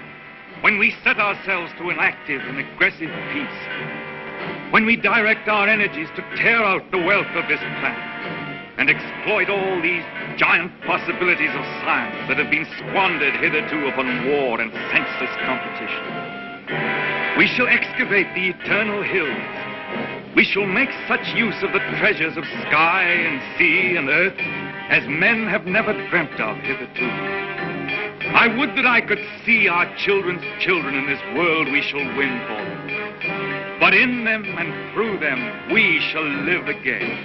when we set ourselves to an active and aggressive peace? When we direct our energies to tear out the wealth of this planet and exploit all these giant possibilities of science that have been squandered hitherto upon war and senseless competition? We shall excavate the eternal hills. We shall make such use of the treasures of sky and sea and earth as men have never dreamt of hitherto. I would that I could see our children's children in this world we shall win for them. But in them and through them we shall live again.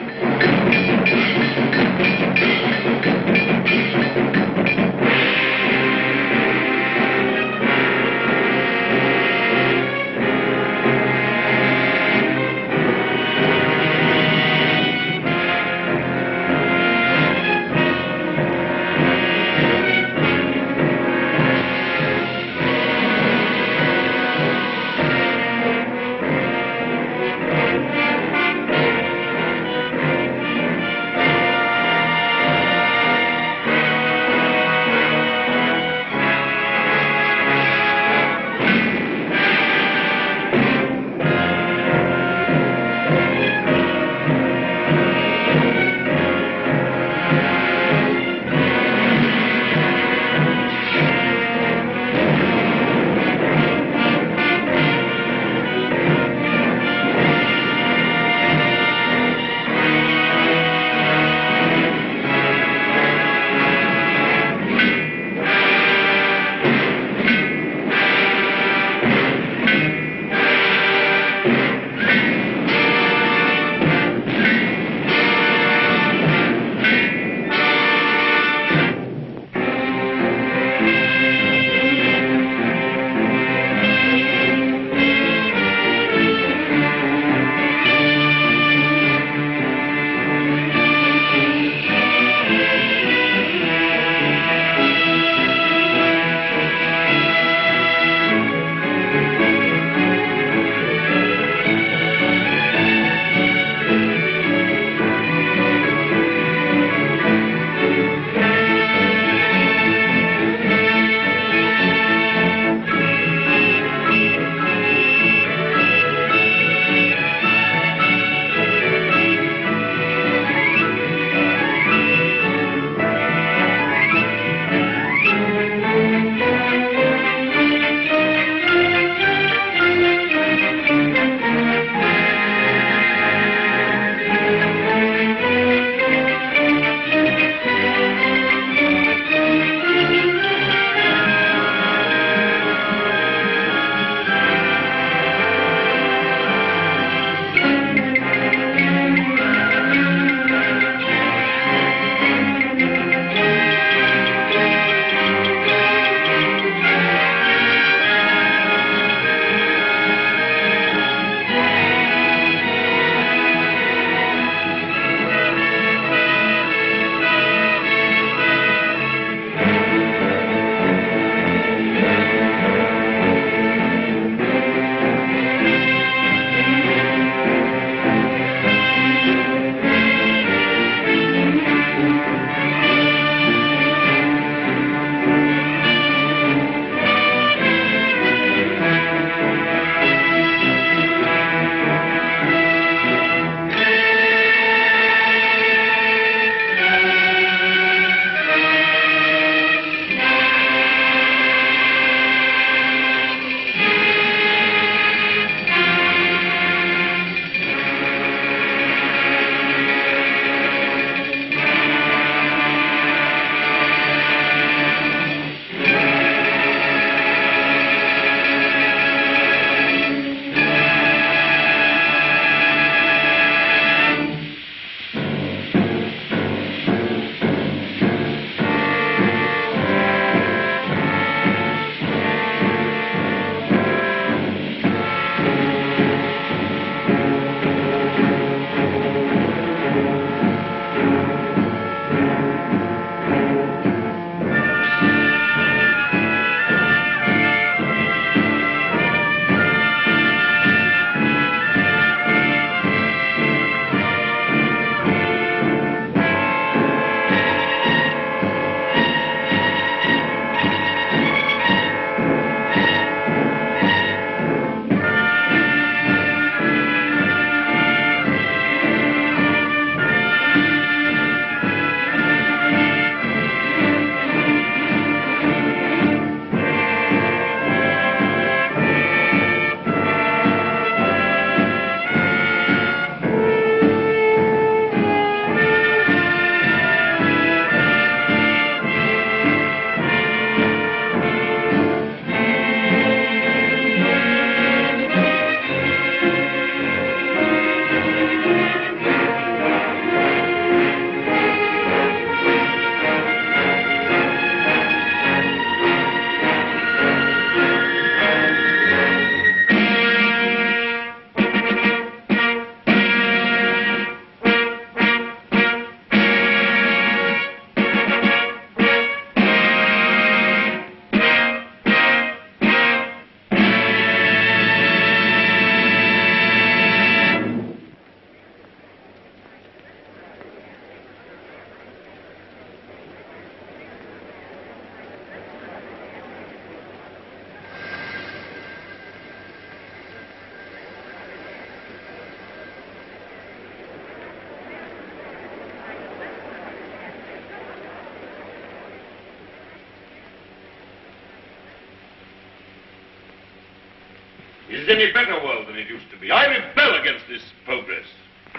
is any better world than it used to be. I rebel against this progress.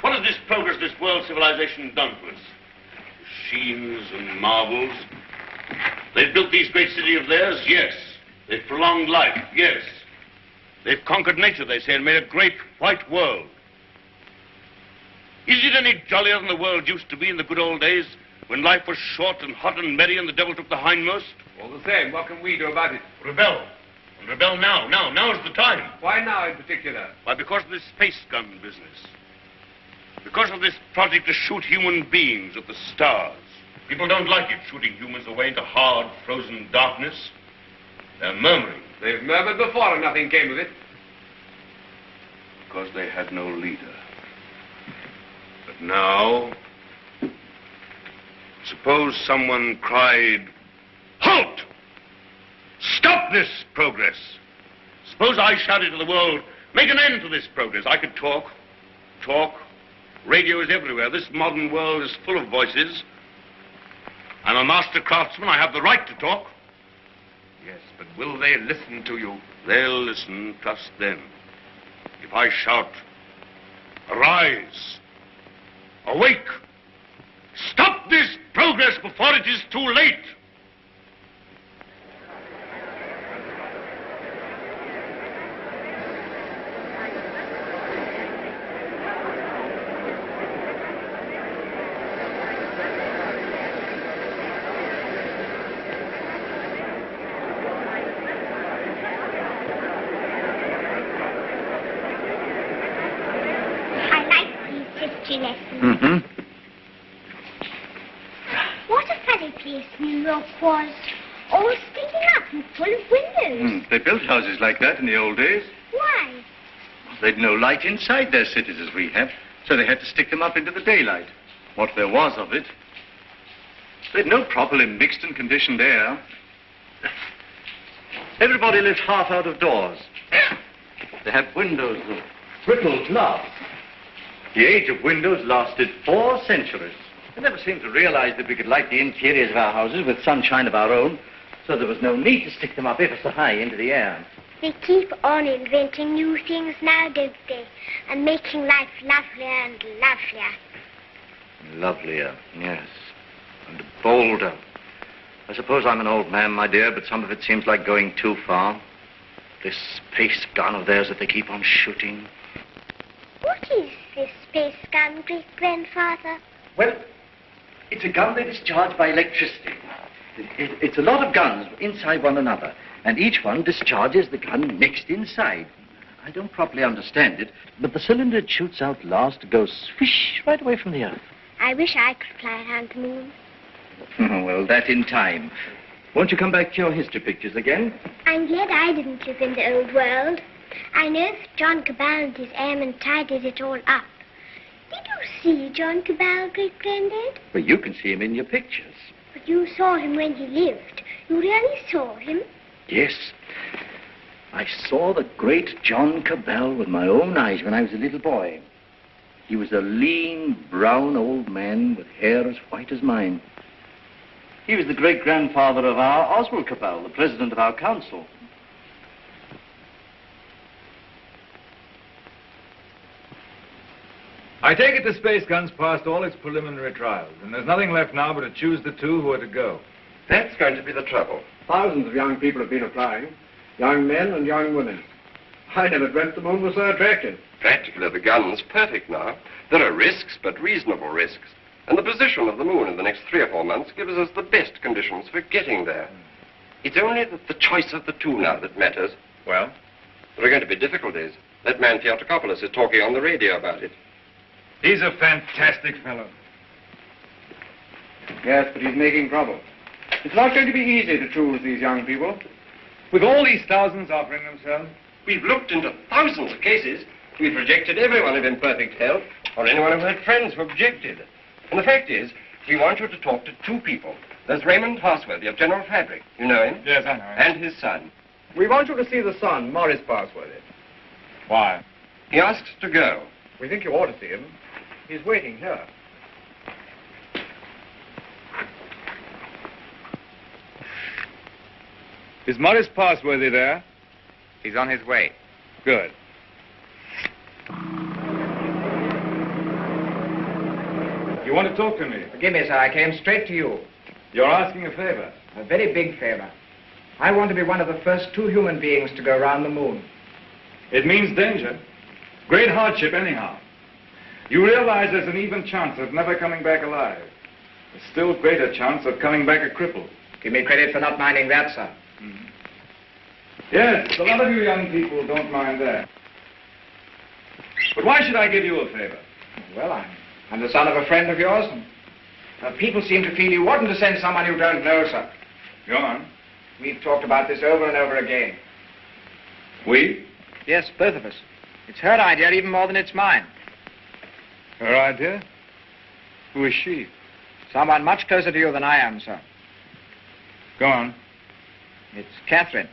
What has this progress, this world civilization done to us? Machines and marvels. They've built these great cities of theirs, yes. They've prolonged life, yes. They've conquered nature, they say, and made a great white world. Is it any jollier than the world used to be in the good old days, when life was short and hot and merry and the devil took the hindmost? All the same, what can we do about it? Rebel. And rebel now. Now's the time. Why now in particular? Why, because of this space gun business. Because of this project to shoot human beings at the stars. People don't like it, shooting humans away into hard, frozen darkness. They're murmuring. They've murmured before and nothing came of it. Because they had no leader. But now, suppose someone cried, "Halt! Stop this progress!" Suppose I shouted to the world, "Make an end to this progress." I could talk. Radio is everywhere. This modern world is full of voices. I'm a master craftsman. I have the right to talk. Yes, but will they listen to you? They'll listen, trust them. If I shout, "Arise! Awake! Stop this progress before it is too late!" What a funny place New York was. All sticking up and full of windows. They built houses like that in the old days. Why? They'd no light inside their cities as we have, so they had to stick them up into the daylight. What there was of it. They'd no properly mixed and conditioned air. Everybody lived half out of doors. They had windows of brittle glass. The age of windows lasted 4 centuries. I never seemed to realize that we could light the interiors of our houses with sunshine of our own, so there was no need to stick them up ever so high into the air. They keep on inventing new things now, don't they? And making life lovelier and lovelier. Lovelier, yes. And bolder. I suppose I'm an old man, my dear, but some of it seems like going too far. This space gun of theirs that they keep on shooting. What is this space gun, great-grandfather? Well, it's a gun that is charged by electricity. It's a lot of guns inside one another, and each one discharges the gun next inside. I don't properly understand it, but the cylinder it shoots out last goes swish right away from the earth. I wish I could fly around the moon. Well, that in time. Won't you come back to your history pictures again? I'm glad I didn't live in the old world. I know that John Cabal and his airmen tidied it all up. Did you see John Cabal, great-granddad? Well, you can see him in your pictures. But you saw him when he lived. You really saw him? Yes. I saw the great John Cabal with my own eyes when I was a little boy. He was a lean, brown old man with hair as white as mine. He was the great-grandfather of our Oswald Cabal, the president of our council. I take it the space gun's passed all its preliminary trials, and there's nothing left now but to choose the 2 who are to go. That's going to be the trouble. Thousands of young people have been applying. Young men and young women. I never dreamt the moon was so attractive. Practically, the gun's perfect now. There are risks, but reasonable risks. And the position of the moon in the next 3 or 4 months gives us the best conditions for getting there. It's only the choice of the 2 now that matters. Well? There are going to be difficulties. That man Theotocopulos is talking on the radio about it. He's a fantastic fellow. Yes, but he's making trouble. It's not going to be easy to choose these young people. With all these thousands offering themselves? We've looked into thousands of cases. We've rejected everyone of imperfect health or anyone who had friends who objected. And the fact is, we want you to talk to 2 people. There's Raymond Passworthy of General Fabric. You know him? Yes, I know him. And his son. We want you to see the son, Maurice Passworthy. Why? He asks to go. We think you ought to see him. He's waiting here. Is Maurice Passworthy there? He's on his way. Good. You want to talk to me? Forgive me, sir. I came straight to you. You're asking a favor. A very big favor. I want to be one of the first 2 human beings to go around the moon. It means danger. Great hardship, anyhow. You realize there's an even chance of never coming back alive. A still greater chance of coming back a cripple. Give me credit for not minding that, sir. Mm-hmm. Yes, a lot of you young people don't mind that. But why should I give you a favor? Well, I'm the son of a friend of yours, and people seem to feel you oughtn't to send someone you don't know, sir. Go on. We've talked about this over and over again. We? Yes, both of us. It's her idea even more than it's mine. Her idea? Who is she? Someone much closer to you than I am, sir. Go on. It's Catherine,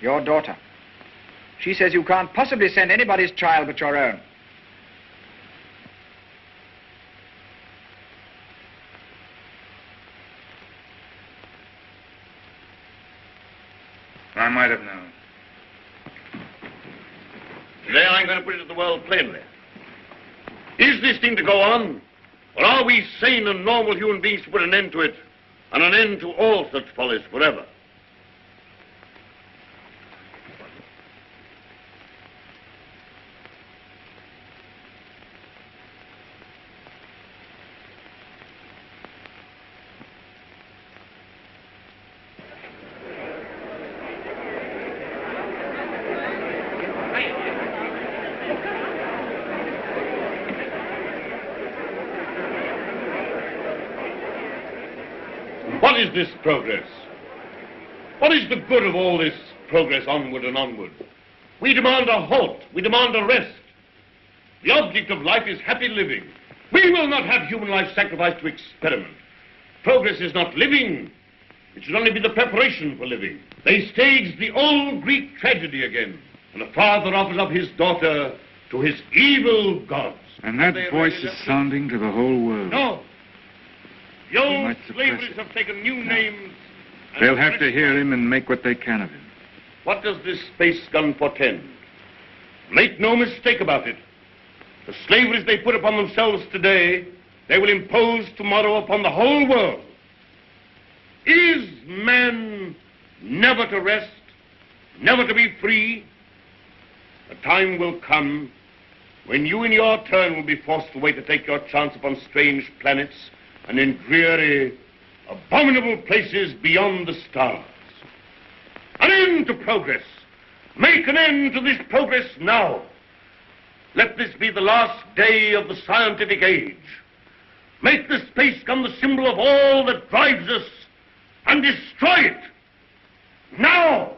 your daughter. She says you can't possibly send anybody's child but your own. I might have known. Today I'm going to put it to the world plainly. Is this thing to go on? Or are we sane and normal human beings to put an end to it, and an end to all such follies forever? What is this progress? What is the good of all this progress onward and onward? We demand a halt. We demand a rest. The object of life is happy living. We will not have human life sacrificed to experiment. Progress is not living. It should only be the preparation for living. They stage the old Greek tragedy again, and a father offers up his daughter to his evil gods. And that voice is sounding to the whole world. No. The old slaveries have taken new names. They'll have to hear him and make what they can of him. What does this space gun portend? Make no mistake about it. The slaveries they put upon themselves today, they will impose tomorrow upon the whole world. Is man never to rest, never to be free? A time will come when you in your turn will be forced away to take your chance upon strange planets and in dreary, abominable places beyond the stars. An end to progress. Make an end to this progress now. Let this be the last day of the scientific age. Make the space gun the symbol of all that drives us, and destroy it. Now!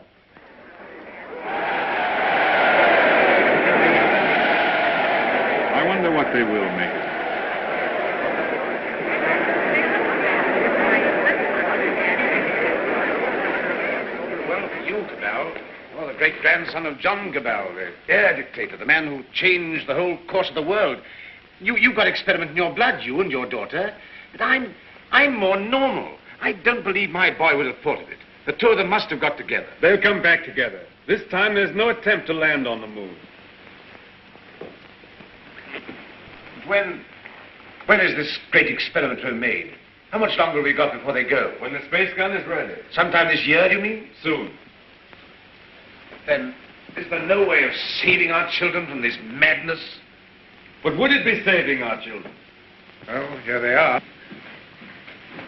I wonder what they will make it. Cabal, well, the great-grandson of John Cabal, the air dictator, the man who changed the whole course of the world. You've got experiment in your blood, you and your daughter, but I'm more normal. I don't believe my boy would have thought of it. The two of them must have got together. They'll come back together. This time there's no attempt to land on the moon. When is this great experiment to be made? How much longer have we got before they go? When the space gun is ready. Sometime this year, do you mean? Soon. Then, is there no way of saving our children from this madness? But would it be saving our children? Well, here they are.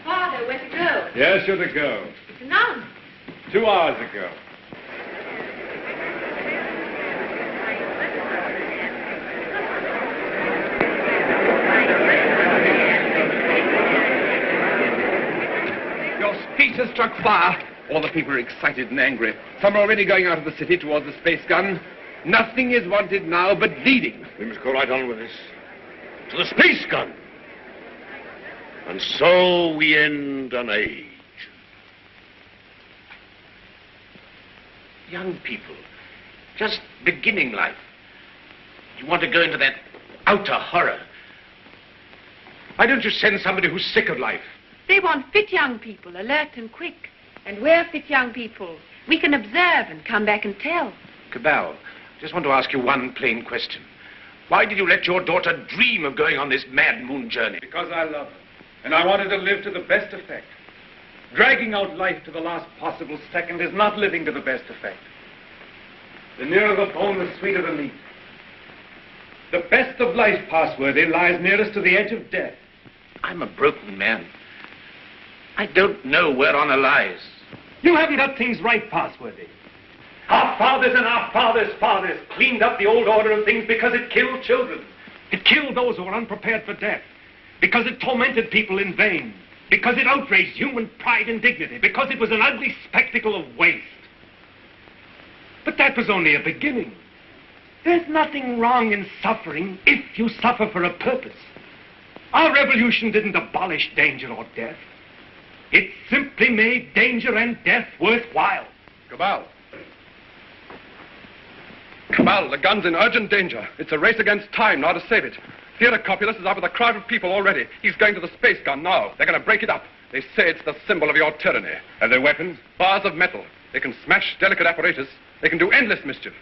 Father, where to go? Yes, you're to go. It's announced. 2 hours ago. Your speech has struck fire. All the people are excited and angry. Some are already going out of the city towards the space gun. Nothing is wanted now but leading. We must go right on with this. To the space gun. And so we end an age. Young people, just beginning life. You want to go into that outer horror. Why don't you send somebody who's sick of life? They want fit young people, alert and quick. And we're fit young people. We can observe and come back and tell. Cabal, just want to ask you one plain question. Why did you let your daughter dream of going on this mad moon journey? Because I love her. And I wanted to live to the best effect. Dragging out life to the last possible second is not living to the best effect. The nearer the bone, the sweeter the meat. The best of life, Passworthy, lies nearest to the edge of death. I'm a broken man. I don't know where honor lies. You haven't got things right, Passworthy. Our fathers and our fathers' fathers cleaned up the old order of things because it killed children. It killed those who were unprepared for death. Because it tormented people in vain. Because it outraged human pride and dignity. Because it was an ugly spectacle of waste. But that was only a beginning. There's nothing wrong in suffering if you suffer for a purpose. Our revolution didn't abolish danger or death. It simply made danger and death worthwhile. Cabal. Cabal, the gun's in urgent danger. It's a race against time now to save it. Theotocopulos is up with a crowd of people already. He's going to the space gun now. They're going to break it up. They say it's the symbol of your tyranny. Have they weapons? Bars of metal. They can smash delicate apparatus. They can do endless mischief.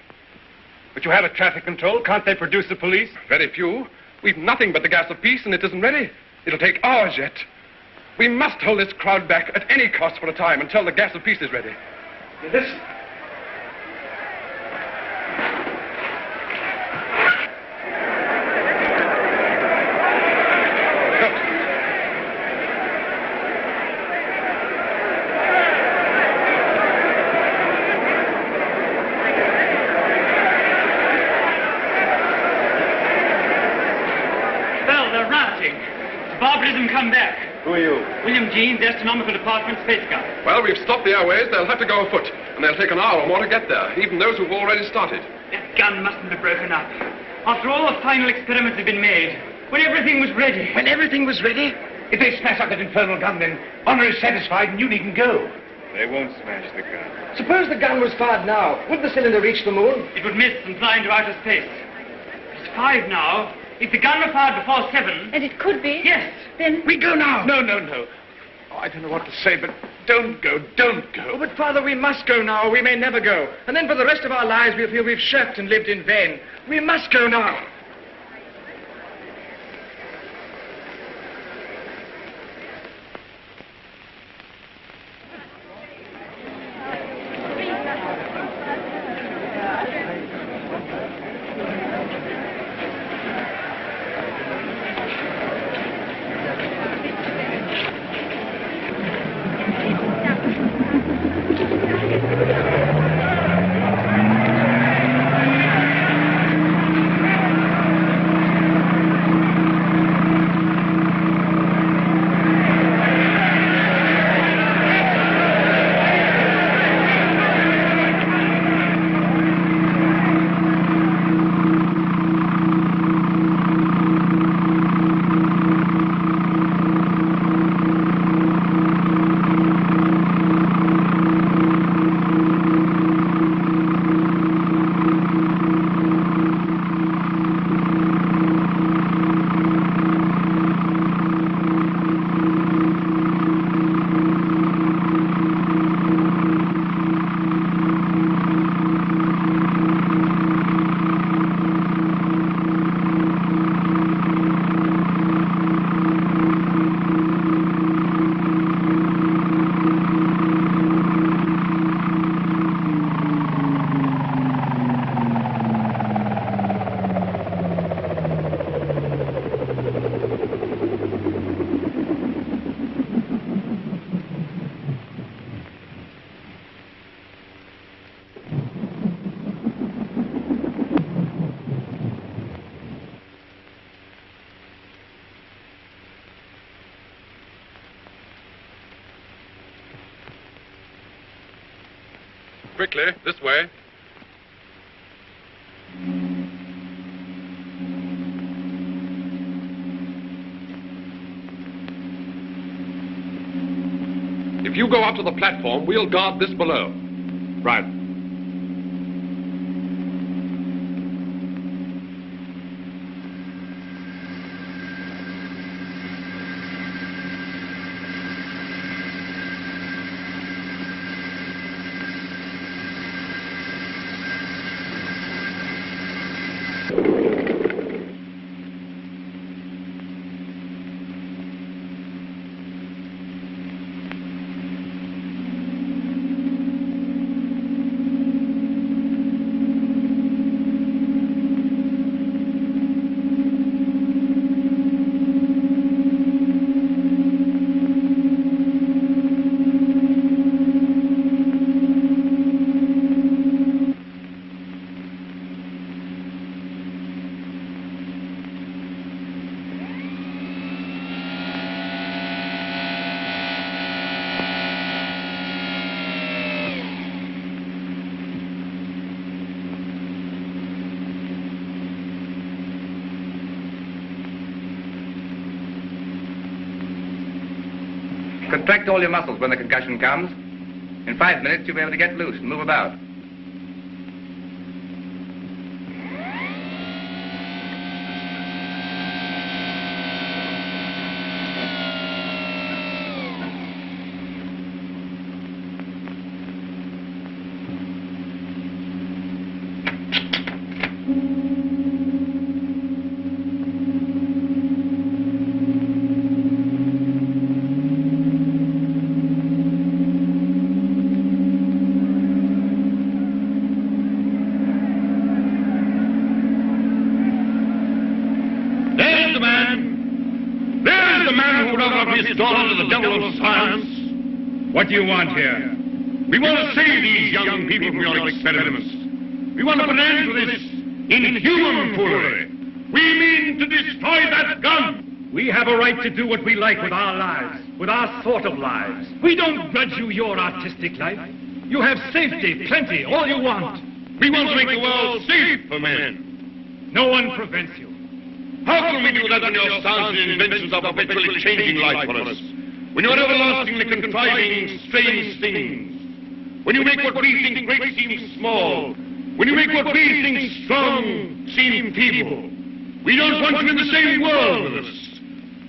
But you have a traffic control. Can't they produce the police? Very few. We've nothing but the gas of peace, and it isn't ready. It'll take hours yet. We must hold this crowd back at any cost for a time until the gas of peace is ready. Listen. Barbarism come back. Who are you? William Jeans, Astronomical Department, Space Gun. Well, we've stopped the airways. They'll have to go afoot. And they'll take an hour or more to get there, even those who've already started. That gun mustn't have broken up. After all the final experiments had been made, when everything was ready. When everything was ready? If they smash up that infernal gun, then honor is satisfied and you needn't go. They won't smash the gun. Suppose the gun was fired now. Would the cylinder reach the moon? It would miss and fly into outer space. It's 5 now. If the gun were fired before 7... And it could be? Yes. Then... We go now. No. Oh, I don't know what to say, but don't go. Oh, but, Father, we must go now, or we may never go. And then for the rest of our lives, we'll feel we've shirked and lived in vain. We must go now. Quickly, this way. If you go up to the platform, we'll guard this below. Right. Contract all your muscles when the concussion comes. In 5 minutes, you'll be able to get loose and move about. What do you want here? We want to save these young people from your experiments. We want to put an end to this inhuman foolery. We mean to destroy that gun. We have a right to do what we like with our lives, with our sort of lives. We don't grudge you your artistic life. You have safety, plenty, all you want. We want to make the world safe for men. No one prevents you. How can we do that when your science and inventions are perpetually changing life for us? When you're everlastingly contriving strange things, when you make what we think great seem small, when you make what we think strong seem feeble, we don't want you in the same world with us.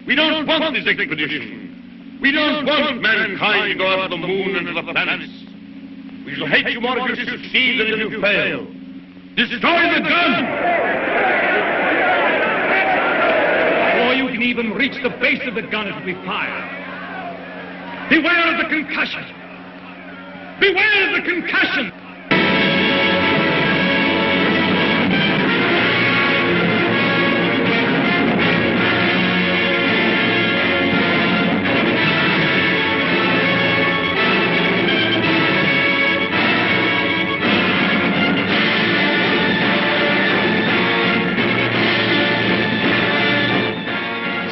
We don't want this expedition. We don't want mankind to go out to the moon and to the planets. We shall hate you more if you succeed than if you fail. Destroy the gun! Before you can even reach the base of the gun, it will be fired. Beware of the concussion! Beware of the concussion!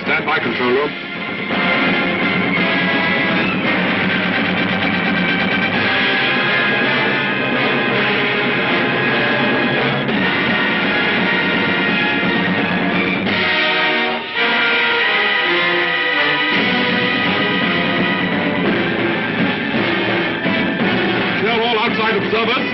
Stand by, control room. Observers.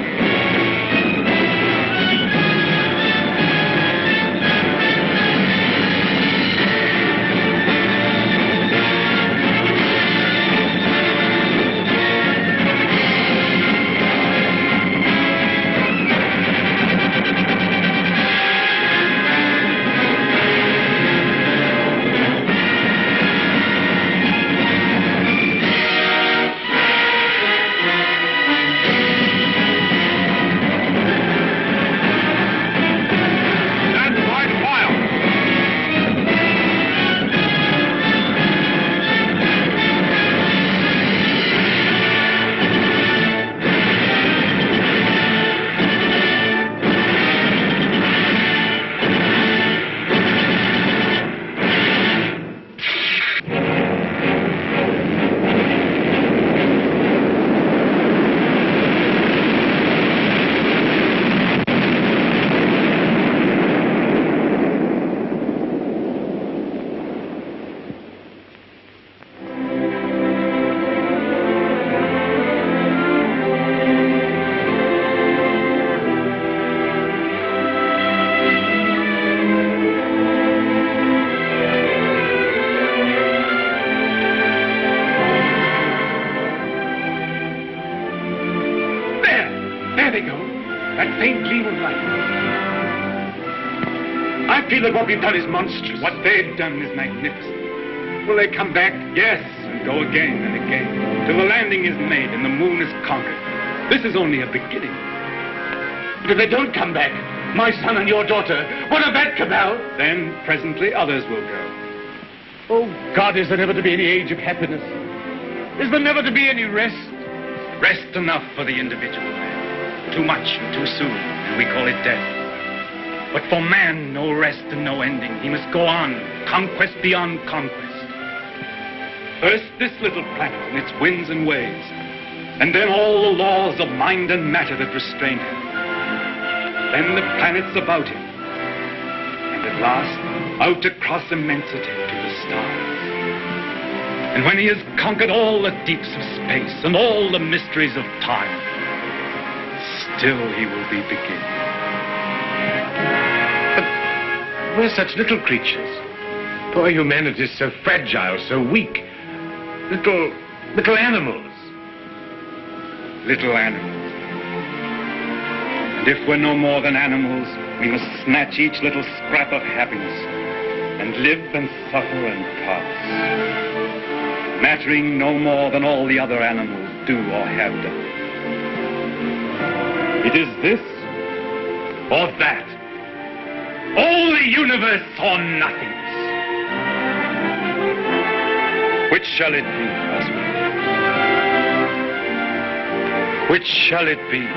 What we've done is monstrous. What they've done is magnificent. Will they come back? Yes, and go again and again, till the landing is made and the moon is conquered. This is only a beginning. But if they don't come back, my son and your daughter, what of that, Cabal? Then, presently, others will go. Oh, God, is there never to be any age of happiness? Is there never to be any rest? Rest enough for the individual man. Too much and too soon, and we call it death. But for man, no rest and no ending. He must go on, conquest beyond conquest. First, this little planet and its winds and waves, and then all the laws of mind and matter that restrain him. Then the planets about him, and at last, out across immensity to the stars. And when he has conquered all the deeps of space and all the mysteries of time, still he will be beginning. But we're such little creatures. Poor humanity is so fragile, so weak. Little animals. Little animals. And if we're no more than animals, we must snatch each little scrap of happiness and live and suffer and pass, mattering no more than all the other animals do or have done. It is this or that. All the universe or nothingness. Which shall it be, Oswald? Which shall it be?